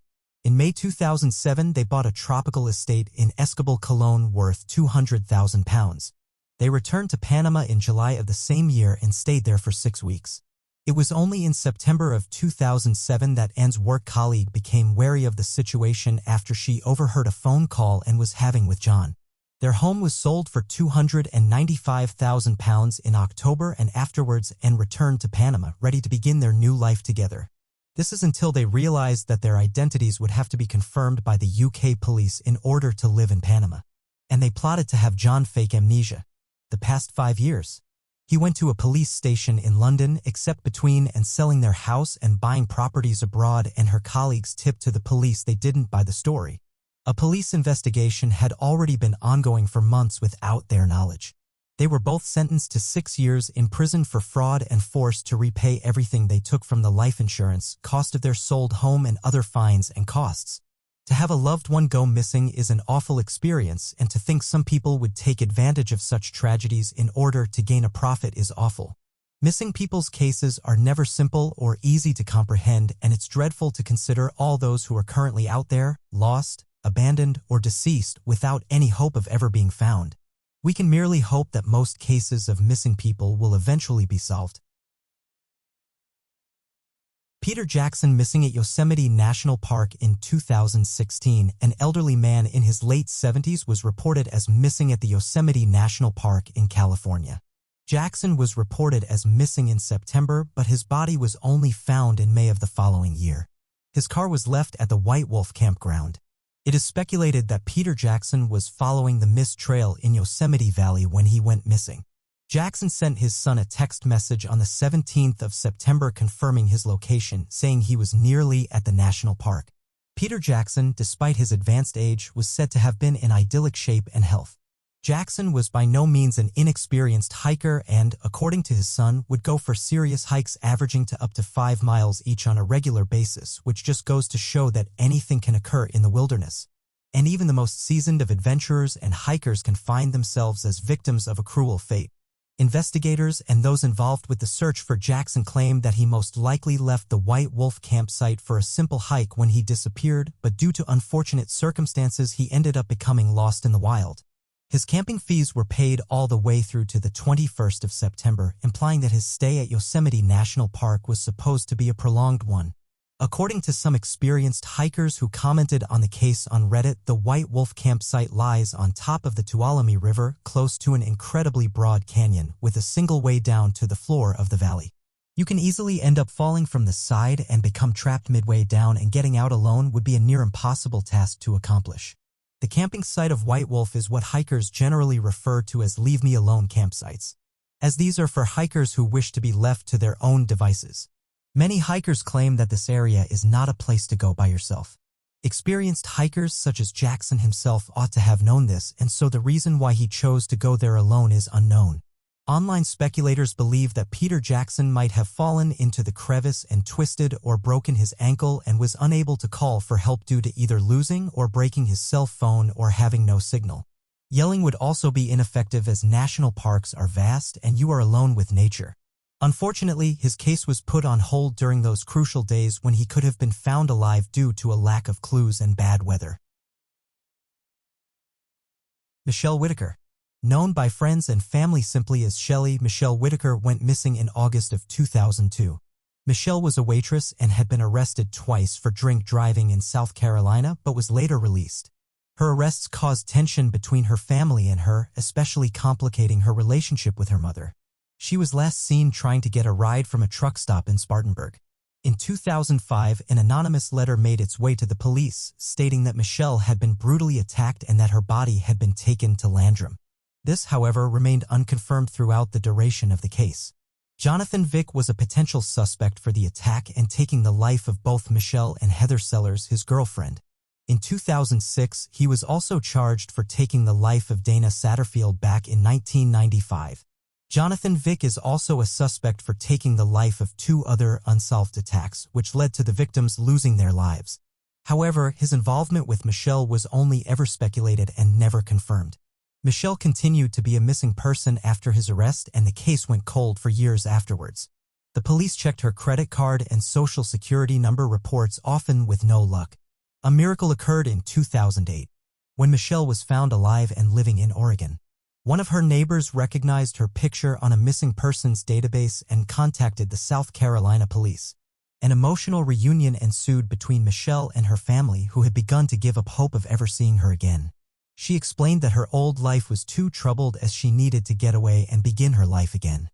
In May 2007, they bought a tropical estate in Escobal, Cologne worth £200,000. They returned to Panama in July of the same year and stayed there for 6 weeks. It was only in September of 2007 that Anne's work colleague became wary of the situation after she overheard a phone call and was having with John. Their home was sold for £295,000 in October, and afterwards Anne returned to Panama, ready to begin their new life together. This is until they realized that their identities would have to be confirmed by the UK police in order to live in Panama. And they plotted to have John fake amnesia. The past 5 years. He went to a police station in London, except between and selling their house and buying properties abroad, and her colleagues tipped to the police they didn't buy the story. A police investigation had already been ongoing for months without their knowledge. They were both sentenced to 6 years in prison for fraud and forced to repay everything they took from the life insurance, cost of their sold home, and other fines and costs. To have a loved one go missing is an awful experience, and to think some people would take advantage of such tragedies in order to gain a profit is awful. Missing people's cases are never simple or easy to comprehend, and it's dreadful to consider all those who are currently out there, lost, abandoned, or deceased without any hope of ever being found. We can merely hope that most cases of missing people will eventually be solved. Peter Jackson missing at Yosemite National Park in 2016. An elderly man in his late 70s was reported as missing at the Yosemite National Park in California. Jackson was reported as missing in September, but his body was only found in May of the following year. His car was left at the White Wolf campground. It is speculated that Peter Jackson was following the mist trail in Yosemite Valley when he went missing. Jackson sent his son a text message on the 17th of September confirming his location, saying he was nearly at the national park. Peter Jackson, despite his advanced age, was said to have been in idyllic shape and health. Jackson was by no means an inexperienced hiker and, according to his son, would go for serious hikes averaging to up to 5 miles each on a regular basis, which just goes to show that anything can occur in the wilderness. And even the most seasoned of adventurers and hikers can find themselves as victims of a cruel fate. Investigators and those involved with the search for Jackson claim that he most likely left the White Wolf campsite for a simple hike when he disappeared, but due to unfortunate circumstances he ended up becoming lost in the wild. His camping fees were paid all the way through to the 21st of September, implying that his stay at Yosemite National Park was supposed to be a prolonged one. According to some experienced hikers who commented on the case on Reddit, the White Wolf campsite lies on top of the Tuolumne River, close to an incredibly broad canyon, with a single way down to the floor of the valley. You can easily end up falling from the side and become trapped midway down, and getting out alone would be a near impossible task to accomplish. The camping site of White Wolf is what hikers generally refer to as leave me alone campsites, as these are for hikers who wish to be left to their own devices. Many hikers claim that this area is not a place to go by yourself. Experienced hikers such as Jackson himself ought to have known this, and so the reason why he chose to go there alone is unknown. Online speculators believe that Peter Jackson might have fallen into the crevice and twisted or broken his ankle and was unable to call for help due to either losing or breaking his cell phone or having no signal. Yelling would also be ineffective, as national parks are vast and you are alone with nature. Unfortunately, his case was put on hold during those crucial days when he could have been found alive due to a lack of clues and bad weather. Michelle Whitaker. Known by friends and family simply as Shelly, Michelle Whitaker went missing in August of 2002. Michelle was a waitress and had been arrested twice for drink driving in South Carolina, but was later released. Her arrests caused tension between her family and her, especially complicating her relationship with her mother. She was last seen trying to get a ride from a truck stop in Spartanburg. In 2005, an anonymous letter made its way to the police, stating that Michelle had been brutally attacked and that her body had been taken to Landrum. This, however, remained unconfirmed throughout the duration of the case. Jonathan Vick was a potential suspect for the attack and taking the life of both Michelle and Heather Sellers, his girlfriend. In 2006, he was also charged for taking the life of Dana Satterfield back in 1995. Jonathan Vick is also a suspect for taking the life of 2 other unsolved attacks, which led to the victims losing their lives. However, his involvement with Michelle was only ever speculated and never confirmed. Michelle continued to be a missing person after his arrest, and the case went cold for years afterwards. The police checked her credit card and social security number reports, often with no luck. A miracle occurred in 2008, when Michelle was found alive and living in Oregon. One of her neighbors recognized her picture on a missing persons database and contacted the South Carolina police. An emotional reunion ensued between Michelle and her family, who had begun to give up hope of ever seeing her again. She explained that her old life was too troubled, as she needed to get away and begin her life again.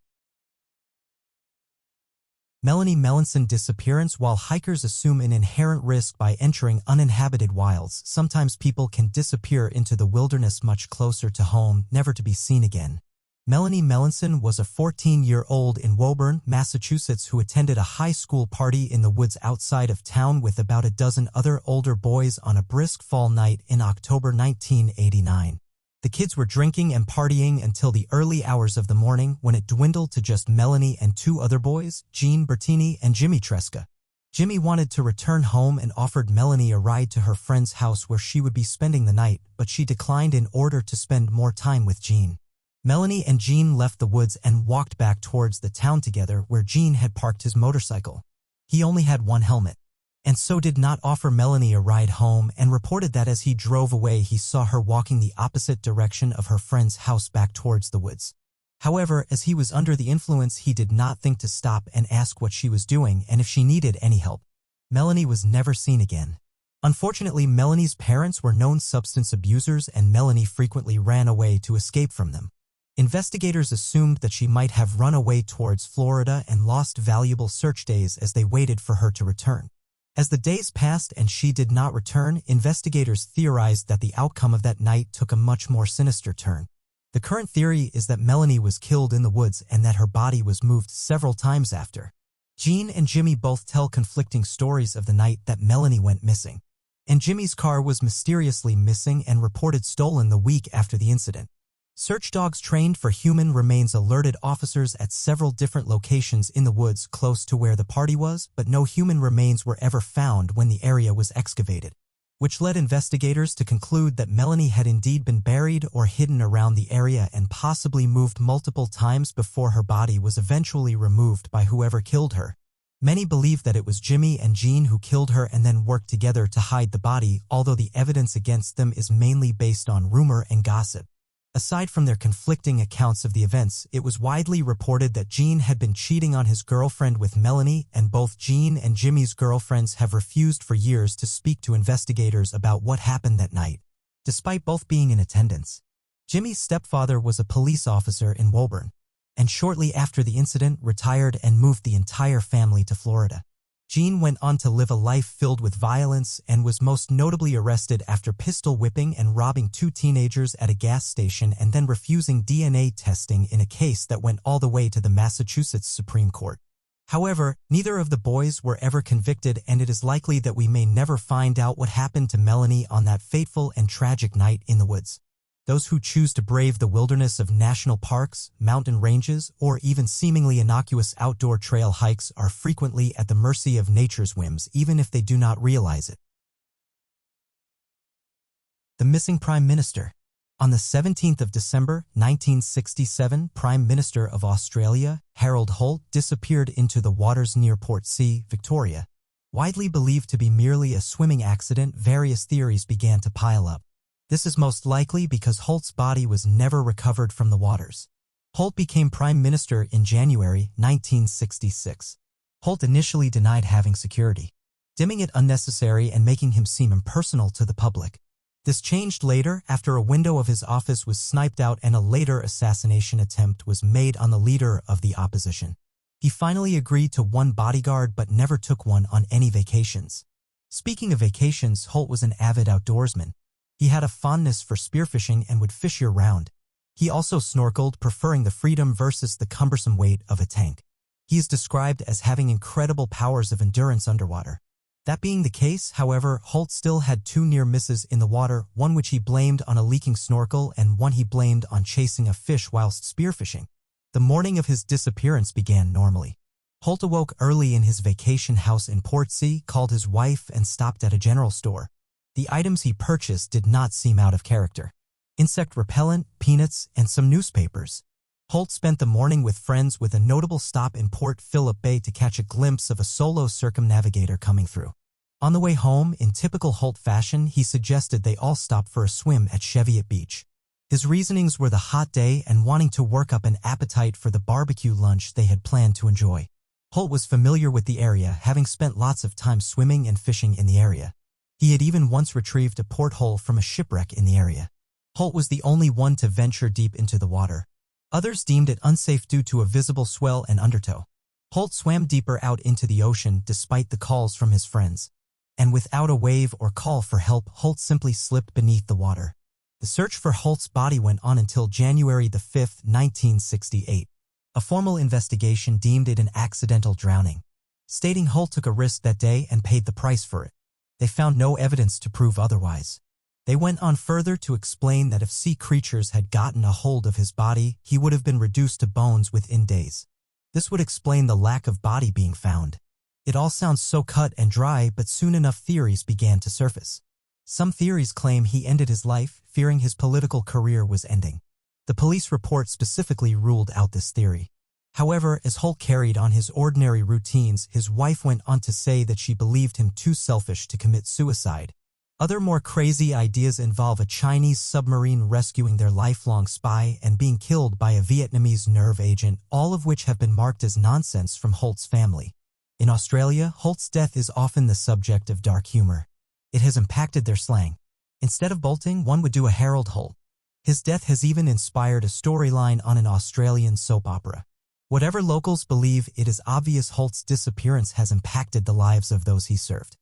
Melanie Melanson disappearance. While hikers assume an inherent risk by entering uninhabited wilds, sometimes people can disappear into the wilderness much closer to home, never to be seen again. Melanie Melanson was a 14-year-old in Woburn, Massachusetts, who attended a high school party in the woods outside of town with about a dozen other older boys on a brisk fall night in October 1989. The kids were drinking and partying until the early hours of the morning, when it dwindled to just Melanie and 2 other boys, Gene Bertini and Jimmy Tresca. Jimmy wanted to return home and offered Melanie a ride to her friend's house where she would be spending the night, but she declined in order to spend more time with Gene. Melanie and Gene left the woods and walked back towards the town together where Gene had parked his motorcycle. He only had one helmet, and so did not offer Melanie a ride home, and reported that as he drove away he saw her walking the opposite direction of her friend's house back towards the woods. However, as he was under the influence, he did not think to stop and ask what she was doing and if she needed any help. Melanie was never seen again. Unfortunately, Melanie's parents were known substance abusers, and Melanie frequently ran away to escape from them. Investigators assumed that she might have run away towards Florida and lost valuable search days as they waited for her to return. As the days passed and she did not return, investigators theorized that the outcome of that night took a much more sinister turn. The current theory is that Melanie was killed in the woods and that her body was moved several times after. Gene and Jimmy both tell conflicting stories of the night that Melanie went missing, and Jimmy's car was mysteriously missing and reported stolen the week after the incident. Search dogs trained for human remains alerted officers at several different locations in the woods close to where the party was, but no human remains were ever found when the area was excavated, which led investigators to conclude that Melanie had indeed been buried or hidden around the area and possibly moved multiple times before her body was eventually removed by whoever killed her. Many believe that it was Jimmy and Gene who killed her and then worked together to hide the body, although the evidence against them is mainly based on rumor and gossip. Aside from their conflicting accounts of the events, it was widely reported that Gene had been cheating on his girlfriend with Melanie, and both Gene and Jimmy's girlfriends have refused for years to speak to investigators about what happened that night, despite both being in attendance. Jimmy's stepfather was a police officer in Woburn, and shortly after the incident retired and moved the entire family to Florida. Gene went on to live a life filled with violence and was most notably arrested after pistol whipping and robbing two teenagers at a gas station and then refusing DNA testing in a case that went all the way to the Massachusetts Supreme Court. However, neither of the boys were ever convicted, and it is likely that we may never find out what happened to Melanie on that fateful and tragic night in the woods. Those who choose to brave the wilderness of national parks, mountain ranges, or even seemingly innocuous outdoor trail hikes are frequently at the mercy of nature's whims, even if they do not realize it. The missing Prime Minister. On the 17th of December, 1967, Prime Minister of Australia, Harold Holt, disappeared into the waters near Portsea, Victoria. Widely believed to be merely a swimming accident, various theories began to pile up. This is most likely because Holt's body was never recovered from the waters. Holt became Prime Minister in January 1966. Holt initially denied having security, deeming it unnecessary and making him seem impersonal to the public. This changed later after a window of his office was sniped out and a later assassination attempt was made on the leader of the opposition. He finally agreed to one bodyguard but never took one on any vacations. Speaking of vacations, Holt was an avid outdoorsman. He had a fondness for spearfishing and would fish year-round. He also snorkeled, preferring the freedom versus the cumbersome weight of a tank. He is described as having incredible powers of endurance underwater. That being the case, however, Holt still had two near misses in the water, one which he blamed on a leaking snorkel and one he blamed on chasing a fish whilst spearfishing. The morning of his disappearance began normally. Holt awoke early in his vacation house in Portsea, called his wife, and stopped at a general store. The items he purchased did not seem out of character. Insect repellent, peanuts, and some newspapers. Holt spent the morning with friends with a notable stop in Port Phillip Bay to catch a glimpse of a solo circumnavigator coming through. On the way home, in typical Holt fashion, he suggested they all stop for a swim at Cheviot Beach. His reasonings were the hot day and wanting to work up an appetite for the barbecue lunch they had planned to enjoy. Holt was familiar with the area, having spent lots of time swimming and fishing in the area. He had even once retrieved a porthole from a shipwreck in the area. Holt was the only one to venture deep into the water. Others deemed it unsafe due to a visible swell and undertow. Holt swam deeper out into the ocean despite the calls from his friends. And without a wave or call for help, Holt simply slipped beneath the water. The search for Holt's body went on until January 5, 1968. A formal investigation deemed it an accidental drowning, stating Holt took a risk that day and paid the price for it. They found no evidence to prove otherwise. They went on further to explain that if sea creatures had gotten a hold of his body, he would have been reduced to bones within days. This would explain the lack of body being found. It all sounds so cut and dry, but soon enough theories began to surface. Some theories claim he ended his life, fearing his political career was ending. The police report specifically ruled out this theory. However, as Holt carried on his ordinary routines, his wife went on to say that she believed him too selfish to commit suicide. Other more crazy ideas involve a Chinese submarine rescuing their lifelong spy and being killed by a Vietnamese nerve agent, all of which have been marked as nonsense from Holt's family. In Australia, Holt's death is often the subject of dark humor. It has impacted their slang. Instead of bolting, one would do a Harold Holt. His death has even inspired a storyline on an Australian soap opera. Whatever locals believe, it is obvious Holt's disappearance has impacted the lives of those he served.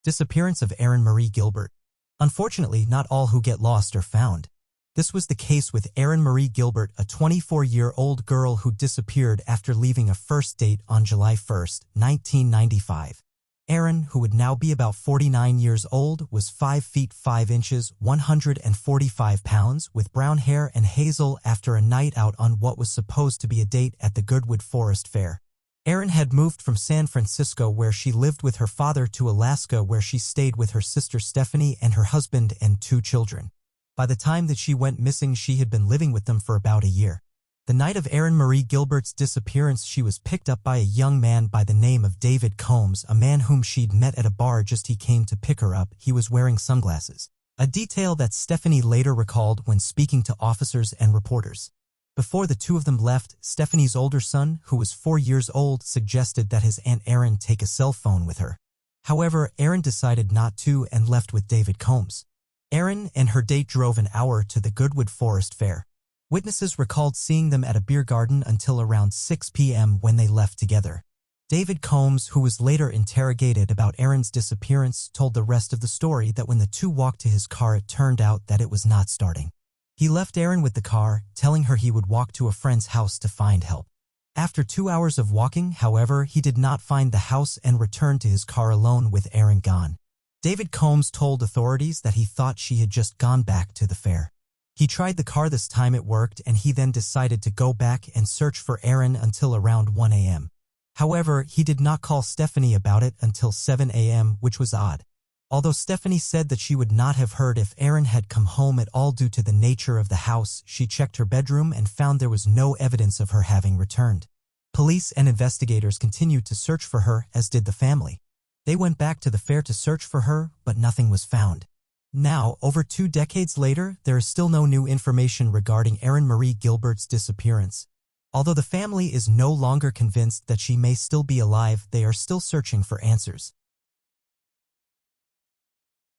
Disappearance of Erin Marie Gilbert. Unfortunately, not all who get lost are found. This was the case with Erin Marie Gilbert, a 24-year-old girl who disappeared after leaving a first date on July 1, 1995. Erin, who would now be about 49 years old, was 5 feet 5 inches, 145 pounds, with brown hair and hazel after a night out on what was supposed to be a date at the Goodwood Forest Fair. Erin had moved from San Francisco, where she lived with her father, to Alaska, where she stayed with her sister Stephanie and her husband and 2 children. By the time that she went missing, she had been living with them for about a year. The night of Erin Marie Gilbert's disappearance, she was picked up by a young man by the name of David Combs, a man whom she'd met at a bar just he came to pick her up. He was wearing sunglasses, a detail that Stephanie later recalled when speaking to officers and reporters. Before the two of them left, Stephanie's older son, who was 4 years old, suggested that his Aunt Erin take a cell phone with her. However, Erin decided not to and left with David Combs. Erin and her date drove an hour to the Goodwood Forest Fair. Witnesses recalled seeing them at a beer garden until around 6 p.m. when they left together. David Combs, who was later interrogated about Erin's disappearance, told the rest of the story that when the two walked to his car, it turned out that it was not starting. He left Erin with the car, telling her he would walk to a friend's house to find help. After 2 hours of walking, however, he did not find the house and returned to his car alone with Erin gone. David Combs told authorities that he thought she had just gone back to the fair. He tried the car this time, it worked, and he then decided to go back and search for Erin until around 1 a.m. However, he did not call Stephanie about it until 7 a.m., which was odd. Although Stephanie said that she would not have heard if Erin had come home at all due to the nature of the house, she checked her bedroom and found there was no evidence of her having returned. Police and investigators continued to search for her, as did the family. They went back to the fair to search for her, but nothing was found. Now, over 2 decades later, there is still no new information regarding Erin Marie Gilbert's disappearance. Although the family is no longer convinced that she may still be alive, they are still searching for answers.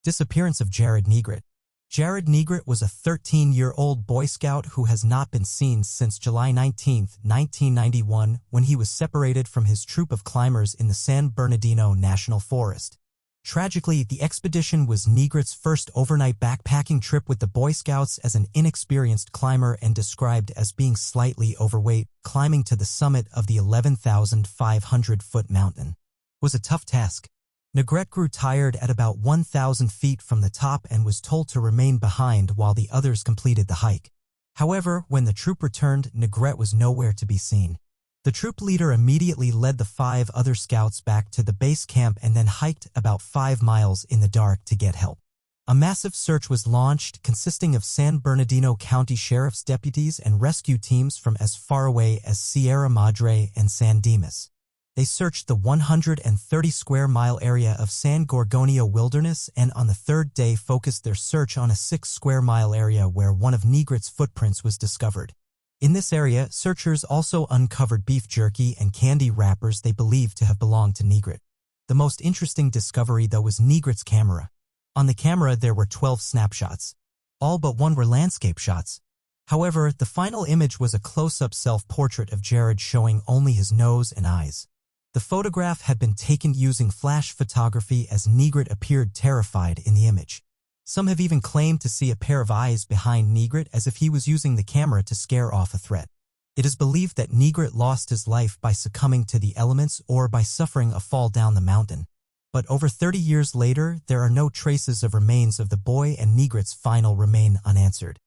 Disappearance of Jared Negret. Jared Negret was a 13-year-old Boy Scout who has not been seen since July 19, 1991, when he was separated from his troop of climbers in the San Bernardino National Forest. Tragically, the expedition was Negret's first overnight backpacking trip with the Boy Scouts as an inexperienced climber and described as being slightly overweight. Climbing to the summit of the 11,500-foot mountain was a tough task. Negret grew tired at about 1,000 feet from the top and was told to remain behind while the others completed the hike. However, when the troop returned, Negret was nowhere to be seen. The troop leader immediately led the 5 other scouts back to the base camp and then hiked about 5 miles in the dark to get help. A massive search was launched, consisting of San Bernardino County Sheriff's deputies and rescue teams from as far away as Sierra Madre and San Dimas. They searched the 130-square-mile area of San Gorgonio Wilderness and on the 3rd day focused their search on a 6-square-mile area where one of Negret's footprints was discovered. In this area, searchers also uncovered beef jerky and candy wrappers they believed to have belonged to Negret. The most interesting discovery, though, was Negret's camera. On the camera, there were 12 snapshots. All but one were landscape shots. However, the final image was a close-up self-portrait of Jared showing only his nose and eyes. The photograph had been taken using flash photography as Negret appeared terrified in the image. Some have even claimed to see a pair of eyes behind Negret as if he was using the camera to scare off a threat. It is believed that Negret lost his life by succumbing to the elements or by suffering a fall down the mountain. But over 30 years later, there are no traces of remains of the boy and Negret's final remain unanswered.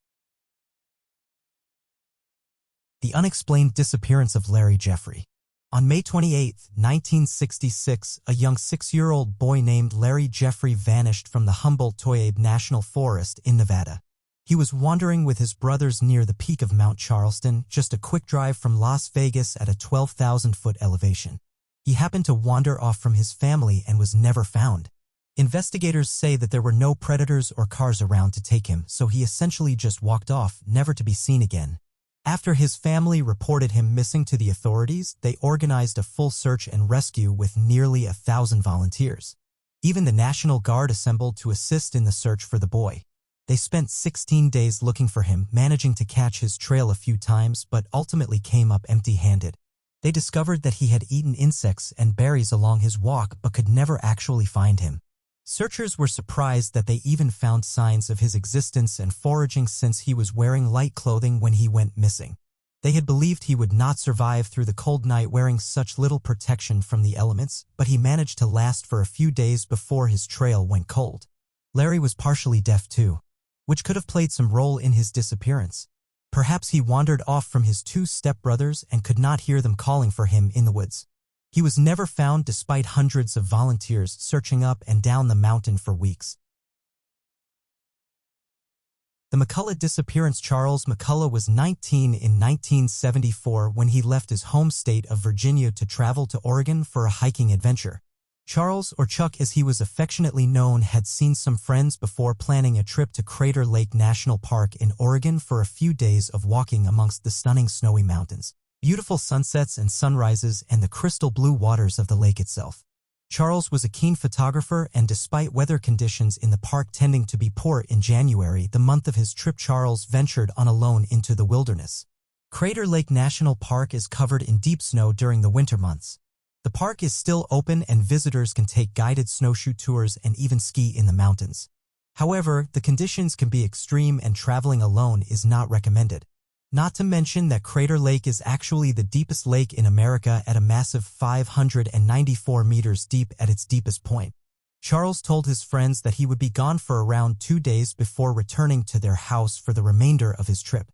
The unexplained disappearance of Larry Jeffrey. On May 28, 1966, a young 6-year-old boy named Larry Jeffrey vanished from the Humboldt-Toyabe National Forest in Nevada. He was wandering with his brothers near the peak of Mount Charleston, just a quick drive from Las Vegas at a 12,000-foot elevation. He happened to wander off from his family and was never found. Investigators say that there were no predators or cars around to take him, so he essentially just walked off, never to be seen again. After his family reported him missing to the authorities, they organized a full search and rescue with nearly 1,000 volunteers. Even the National Guard assembled to assist in the search for the boy. They spent 16 days looking for him, managing to catch his trail a few times, but ultimately came up empty-handed. They discovered that he had eaten insects and berries along his walk but could never actually find him. Searchers were surprised that they even found signs of his existence and foraging since he was wearing light clothing when he went missing. They had believed he would not survive through the cold night wearing such little protection from the elements, but he managed to last for a few days before his trail went cold. Larry was partially deaf too, which could have played some role in his disappearance. Perhaps he wandered off from his two stepbrothers and could not hear them calling for him in the woods. He was never found despite hundreds of volunteers searching up and down the mountain for weeks. The McCullough disappearance. Charles McCullough was 19 in 1974 when he left his home state of Virginia to travel to Oregon for a hiking adventure. Charles, or Chuck as he was affectionately known, had seen some friends before planning a trip to Crater Lake National Park in Oregon for a few days of walking amongst the stunning snowy mountains, beautiful sunsets and sunrises, and the crystal blue waters of the lake itself. Charles was a keen photographer, and despite weather conditions in the park tending to be poor in January, the month of his trip, Charles ventured on alone into the wilderness. Crater Lake National Park is covered in deep snow during the winter months. The park is still open and visitors can take guided snowshoe tours and even ski in the mountains. However, the conditions can be extreme and traveling alone is not recommended. Not to mention that Crater Lake is actually the deepest lake in America at a massive 594 meters deep at its deepest point. Charles told his friends that he would be gone for around 2 days before returning to their house for the remainder of his trip.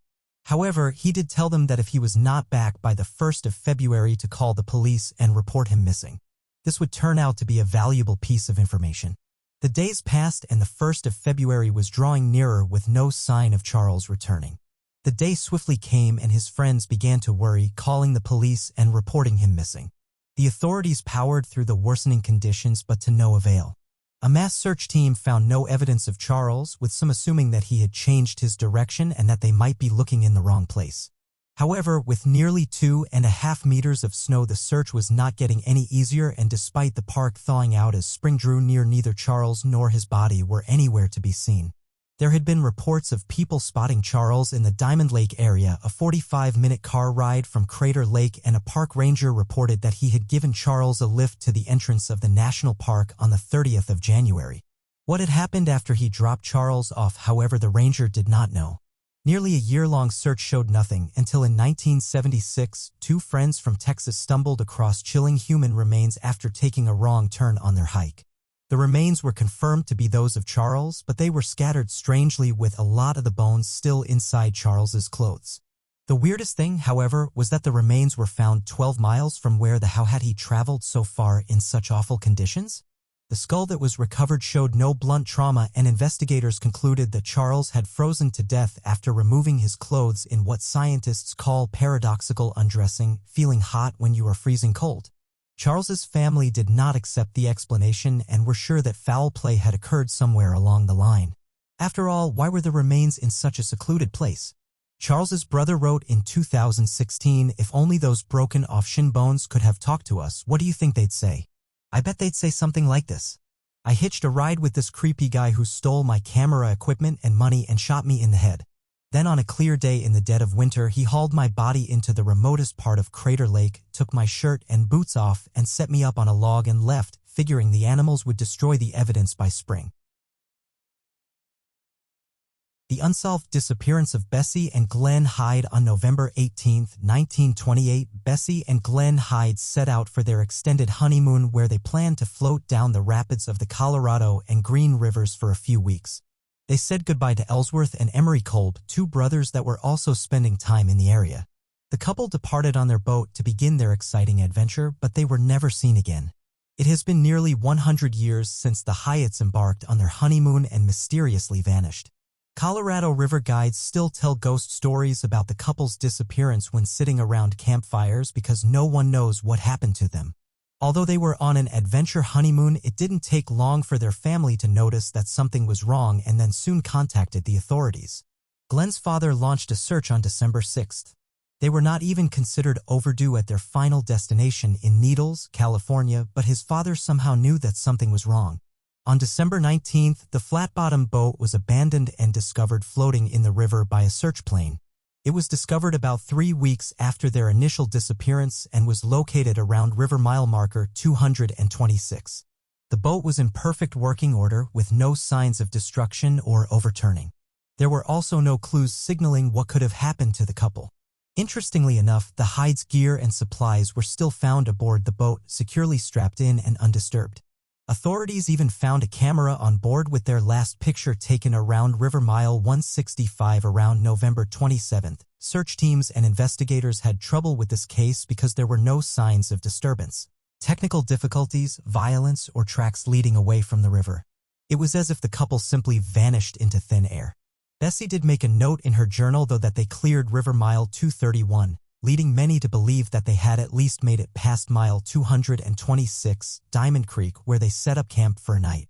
However, he did tell them that if he was not back by the 1st of February to call the police and report him missing. This would turn out to be a valuable piece of information. The days passed and the 1st of February was drawing nearer with no sign of Charles returning. The day swiftly came and his friends began to worry, calling the police and reporting him missing. The authorities powered through the worsening conditions, but to no avail. A mass search team found no evidence of Charles, with some assuming that he had changed his direction and that they might be looking in the wrong place. However, with nearly 2.5 meters of snow, the search was not getting any easier, and despite the park thawing out as spring drew near, neither Charles nor his body were anywhere to be seen. There had been reports of people spotting Charles in the Diamond Lake area, a 45-minute car ride from Crater Lake, and a park ranger reported that he had given Charles a lift to the entrance of the national park on the 30th of January. What had happened after he dropped Charles off, however, the ranger did not know. Nearly a year-long search showed nothing until in 1976, two friends from Texas stumbled across chilling human remains after taking a wrong turn on their hike. The remains were confirmed to be those of Charles, but they were scattered strangely, with a lot of the bones still inside Charles's clothes. The weirdest thing, however, was that the remains were found 12 miles from where how had he traveled so far in such awful conditions? The skull that was recovered showed no blunt trauma, and investigators concluded that Charles had frozen to death after removing his clothes in what scientists call paradoxical undressing, feeling hot when you are freezing cold. Charles's family did not accept the explanation and were sure that foul play had occurred somewhere along the line. After all, why were the remains in such a secluded place? Charles's brother wrote in 2016, "If only those broken off shin bones could have talked to us, what do you think they'd say? I bet they'd say something like this. I hitched a ride with this creepy guy who stole my camera equipment and money and shot me in the head. Then on a clear day in the dead of winter, he hauled my body into the remotest part of Crater Lake, took my shirt and boots off, and set me up on a log and left, figuring the animals would destroy the evidence by spring." The unsolved disappearance of Bessie and Glenn Hyde. On November 18, 1928, Bessie and Glenn Hyde set out for their extended honeymoon, where they planned to float down the rapids of the Colorado and Green Rivers for a few weeks. They said goodbye to Ellsworth and Emery Kolb, two brothers that were also spending time in the area. The couple departed on their boat to begin their exciting adventure, but they were never seen again. It has been nearly 100 years since the Hyatts embarked on their honeymoon and mysteriously vanished. Colorado River guides still tell ghost stories about the couple's disappearance when sitting around campfires because no one knows what happened to them. Although they were on an adventure honeymoon, it didn't take long for their family to notice that something was wrong and then soon contacted the authorities. Glenn's father launched a search on December 6th. They were not even considered overdue at their final destination in Needles, California, but his father somehow knew that something was wrong. On December 19th, the flat-bottom boat was abandoned and discovered floating in the river by a search plane. It was discovered about 3 weeks after their initial disappearance and was located around river mile marker 226. The boat was in perfect working order with no signs of destruction or overturning. There were also no clues signaling what could have happened to the couple. Interestingly enough, the Hyde's gear and supplies were still found aboard the boat, securely strapped in and undisturbed. Authorities even found a camera on board with their last picture taken around River Mile 165 around November 27. Search teams and investigators had trouble with this case because there were no signs of disturbance, technical difficulties, violence, or tracks leading away from the river. It was as if the couple simply vanished into thin air. Bessie did make a note in her journal, though, that they cleared River Mile 231, leading many to believe that they had at least made it past Mile 226, Diamond Creek, where they set up camp for a night.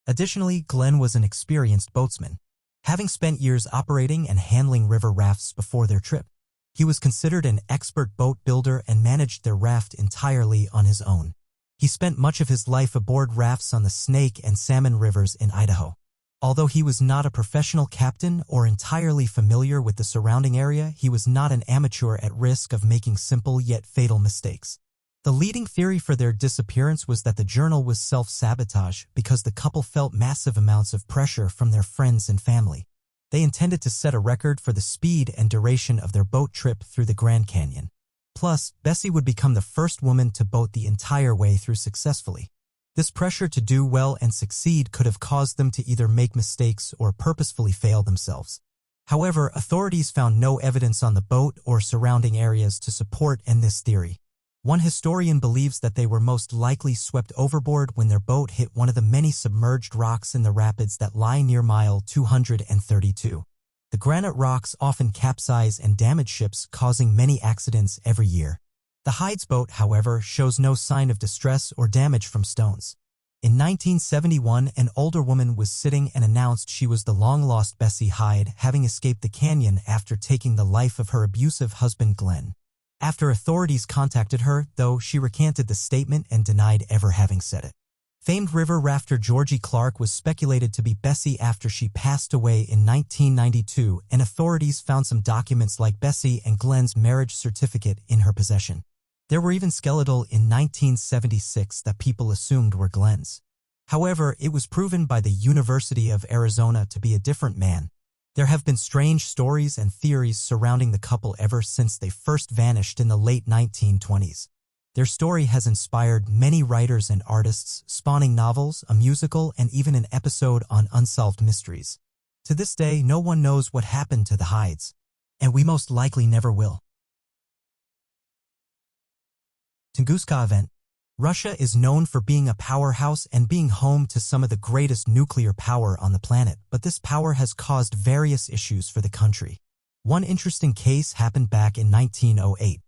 Additionally, Glenn was an experienced boatsman, having spent years operating and handling river rafts before their trip. He was considered an expert boat builder and managed their raft entirely on his own. He spent much of his life aboard rafts on the Snake and Salmon Rivers in Idaho. Although he was not a professional captain or entirely familiar with the surrounding area, he was not an amateur at risk of making simple yet fatal mistakes. The leading theory for their disappearance was that the journal was self-sabotage because the couple felt massive amounts of pressure from their friends and family. They intended to set a record for the speed and duration of their boat trip through the Grand Canyon. Plus, Bessie would become the first woman to boat the entire way through successfully. This pressure to do well and succeed could have caused them to either make mistakes or purposefully fail themselves. However, authorities found no evidence on the boat or surrounding areas to support this theory. One historian believes that they were most likely swept overboard when their boat hit one of the many submerged rocks in the rapids that lie near Mile 232. The granite rocks often capsize and damage ships, causing many accidents every year. The Hyde's boat, however, shows no sign of distress or damage from stones. In 1971, an older woman was sitting and announced she was the long-lost Bessie Hyde, having escaped the canyon after taking the life of her abusive husband Glenn. After authorities contacted her, though, she recanted the statement and denied ever having said it. Famed river rafter Georgie Clark was speculated to be Bessie after she passed away in 1992, and authorities found some documents like Bessie and Glenn's marriage certificate in her possession. There were even skeletal in 1976 that people assumed were Glenn's. However, it was proven by the University of Arizona to be a different man. There have been strange stories and theories surrounding the couple ever since they first vanished in the late 1920s. Their story has inspired many writers and artists, spawning novels, a musical, and even an episode on Unsolved Mysteries. To this day, no one knows what happened to the Hydes, and we most likely never will. Tunguska event. Russia is known for being a powerhouse and being home to some of the greatest nuclear power on the planet, but this power has caused various issues for the country. One interesting case happened back in 1908.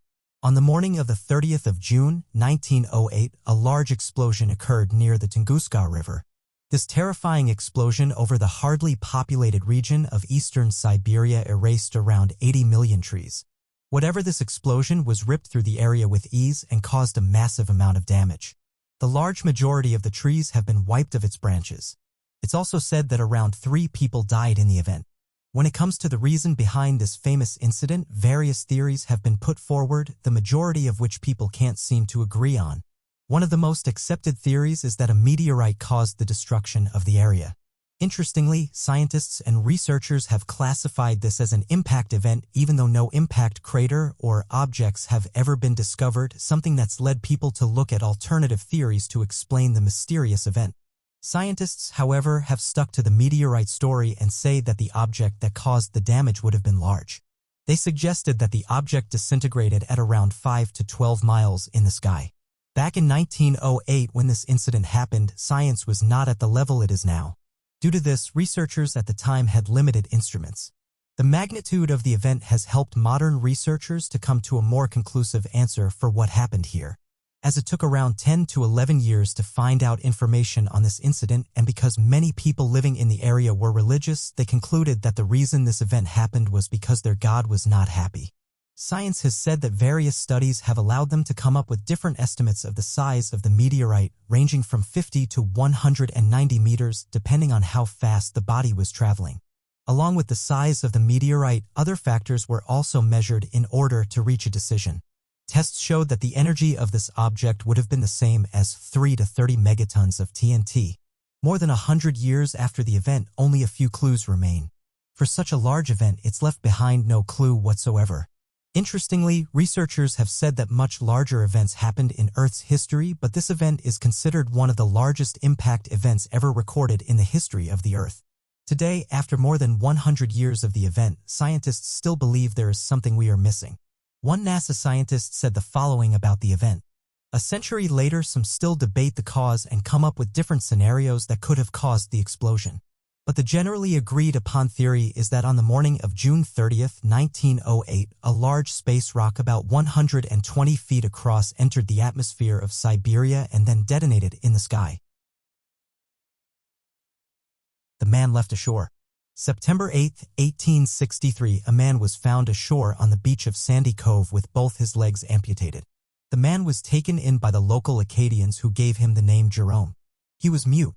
On the morning of the 30th of June, 1908, a large explosion occurred near the Tunguska River. This terrifying explosion over the hardly populated region of eastern Siberia erased around 80 million trees. Whatever this explosion was ripped through the area with ease and caused a massive amount of damage. The large majority of the trees have been wiped of its branches. It's also said that around 3 people died in the event. When it comes to the reason behind this famous incident, various theories have been put forward, the majority of which people can't seem to agree on. One of the most accepted theories is that a meteorite caused the destruction of the area. Interestingly, scientists and researchers have classified this as an impact event even though no impact crater or objects have ever been discovered, something that's led people to look at alternative theories to explain the mysterious event. Scientists, however, have stuck to the meteorite story and say that the object that caused the damage would have been large. They suggested that the object disintegrated at around 5 to 12 miles in the sky. Back in 1908, when this incident happened, science was not at the level it is now. Due to this, researchers at the time had limited instruments. The magnitude of the event has helped modern researchers to come to a more conclusive answer for what happened here. As it took around 10 to 11 years to find out information on this incident, and because many people living in the area were religious, they concluded that the reason this event happened was because their God was not happy. Science has said that various studies have allowed them to come up with different estimates of the size of the meteorite, ranging from 50 to 190 meters, depending on how fast the body was traveling. Along with the size of the meteorite, other factors were also measured in order to reach a decision. Tests showed that the energy of this object would have been the same as 3 to 30 megatons of TNT. More than 100 years after the event, only a few clues remain. For such a large event, it's left behind no clue whatsoever. Interestingly, researchers have said that much larger events happened in Earth's history, but this event is considered one of the largest impact events ever recorded in the history of the Earth. Today, after more than 100 years of the event, scientists still believe there is something we are missing. One NASA scientist said the following about the event. A century later, some still debate the cause and come up with different scenarios that could have caused the explosion. But the generally agreed upon theory is that on the morning of June 30, 1908, a large space rock about 120 feet across entered the atmosphere of Siberia and then detonated in the sky. The man left ashore. September 8, 1863, a man was found ashore on the beach of Sandy Cove with both his legs amputated. The man was taken in by the local Acadians who gave him the name Jerome. He was mute.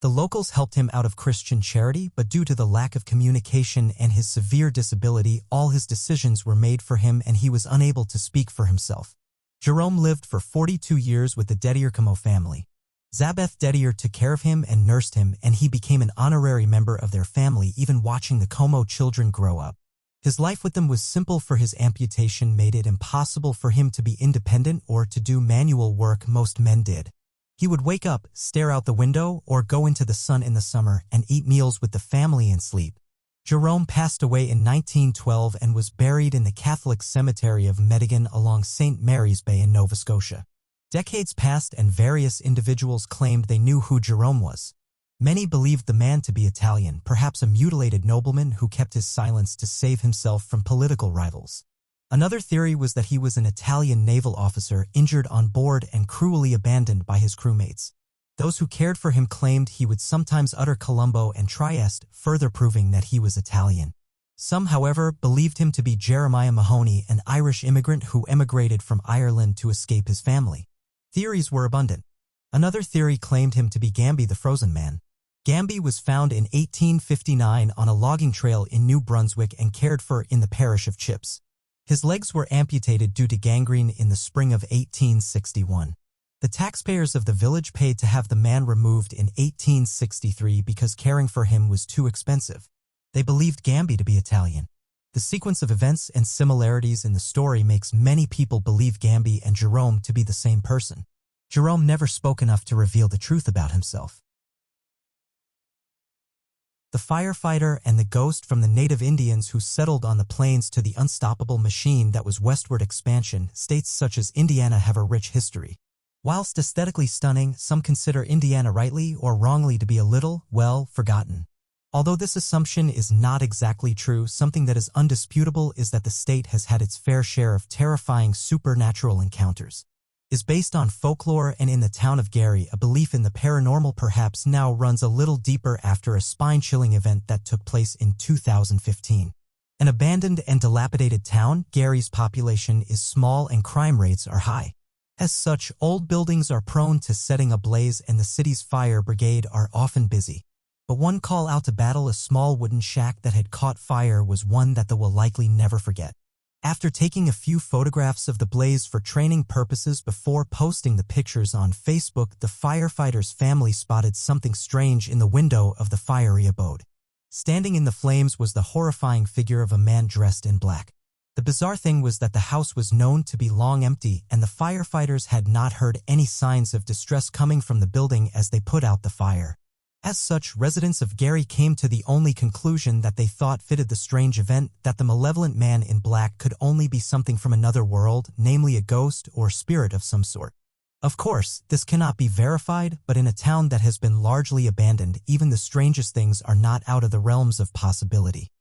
The locals helped him out of Christian charity, but due to the lack of communication and his severe disability, all his decisions were made for him and he was unable to speak for himself. Jerome lived for 42 years with the Dedier-Como family. Zabeth Dedier took care of him and nursed him, and he became an honorary member of their family, even watching the Como children grow up. His life with them was simple, for his amputation made it impossible for him to be independent or to do manual work most men did. He would wake up, stare out the window, or go into the sun in the summer and eat meals with the family and sleep. Jerome passed away in 1912 and was buried in the Catholic cemetery of Medigan along St. Mary's Bay in Nova Scotia. Decades passed and various individuals claimed they knew who Jerome was. Many believed the man to be Italian, perhaps a mutilated nobleman who kept his silence to save himself from political rivals. Another theory was that he was an Italian naval officer injured on board and cruelly abandoned by his crewmates. Those who cared for him claimed he would sometimes utter Columbo and Trieste, further proving that he was Italian. Some, however, believed him to be Jeremiah Mahoney, an Irish immigrant who emigrated from Ireland to escape his family. Theories were abundant. Another theory claimed him to be Gamby the Frozen Man. Gamby was found in 1859 on a logging trail in New Brunswick and cared for in the parish of Chips. His legs were amputated due to gangrene in the spring of 1861. The taxpayers of the village paid to have the man removed in 1863 because caring for him was too expensive. They believed Gamby to be Italian. The sequence of events and similarities in the story makes many people believe Gamby and Jerome to be the same person. Jerome never spoke enough to reveal the truth about himself. The firefighter and the ghost from the native Indians who settled on the plains to the unstoppable machine that was westward expansion. States such as Indiana have a rich history. Whilst aesthetically stunning, some consider Indiana rightly or wrongly to be a little, well, forgotten. Although this assumption is not exactly true, something that is undisputable is that the state has had its fair share of terrifying supernatural encounters. Is based on folklore, and in the town of Gary, a belief in the paranormal perhaps now runs a little deeper after a spine-chilling event that took place in 2015. An abandoned and dilapidated town, Gary's population is small and crime rates are high. As such, old buildings are prone to setting ablaze and the city's fire brigade are often busy. But one call out to battle a small wooden shack that had caught fire was one that they will likely never forget. After taking a few photographs of the blaze for training purposes before posting the pictures on Facebook, the firefighter's family spotted something strange in the window of the fiery abode. Standing in the flames was the horrifying figure of a man dressed in black. The bizarre thing was that the house was known to be long empty, and the firefighters had not heard any signs of distress coming from the building as they put out the fire. As such, residents of Gary came to the only conclusion that they thought fitted the strange event, that the malevolent man in black could only be something from another world, namely a ghost or spirit of some sort. Of course, this cannot be verified, but in a town that has been largely abandoned, even the strangest things are not out of the realms of possibility.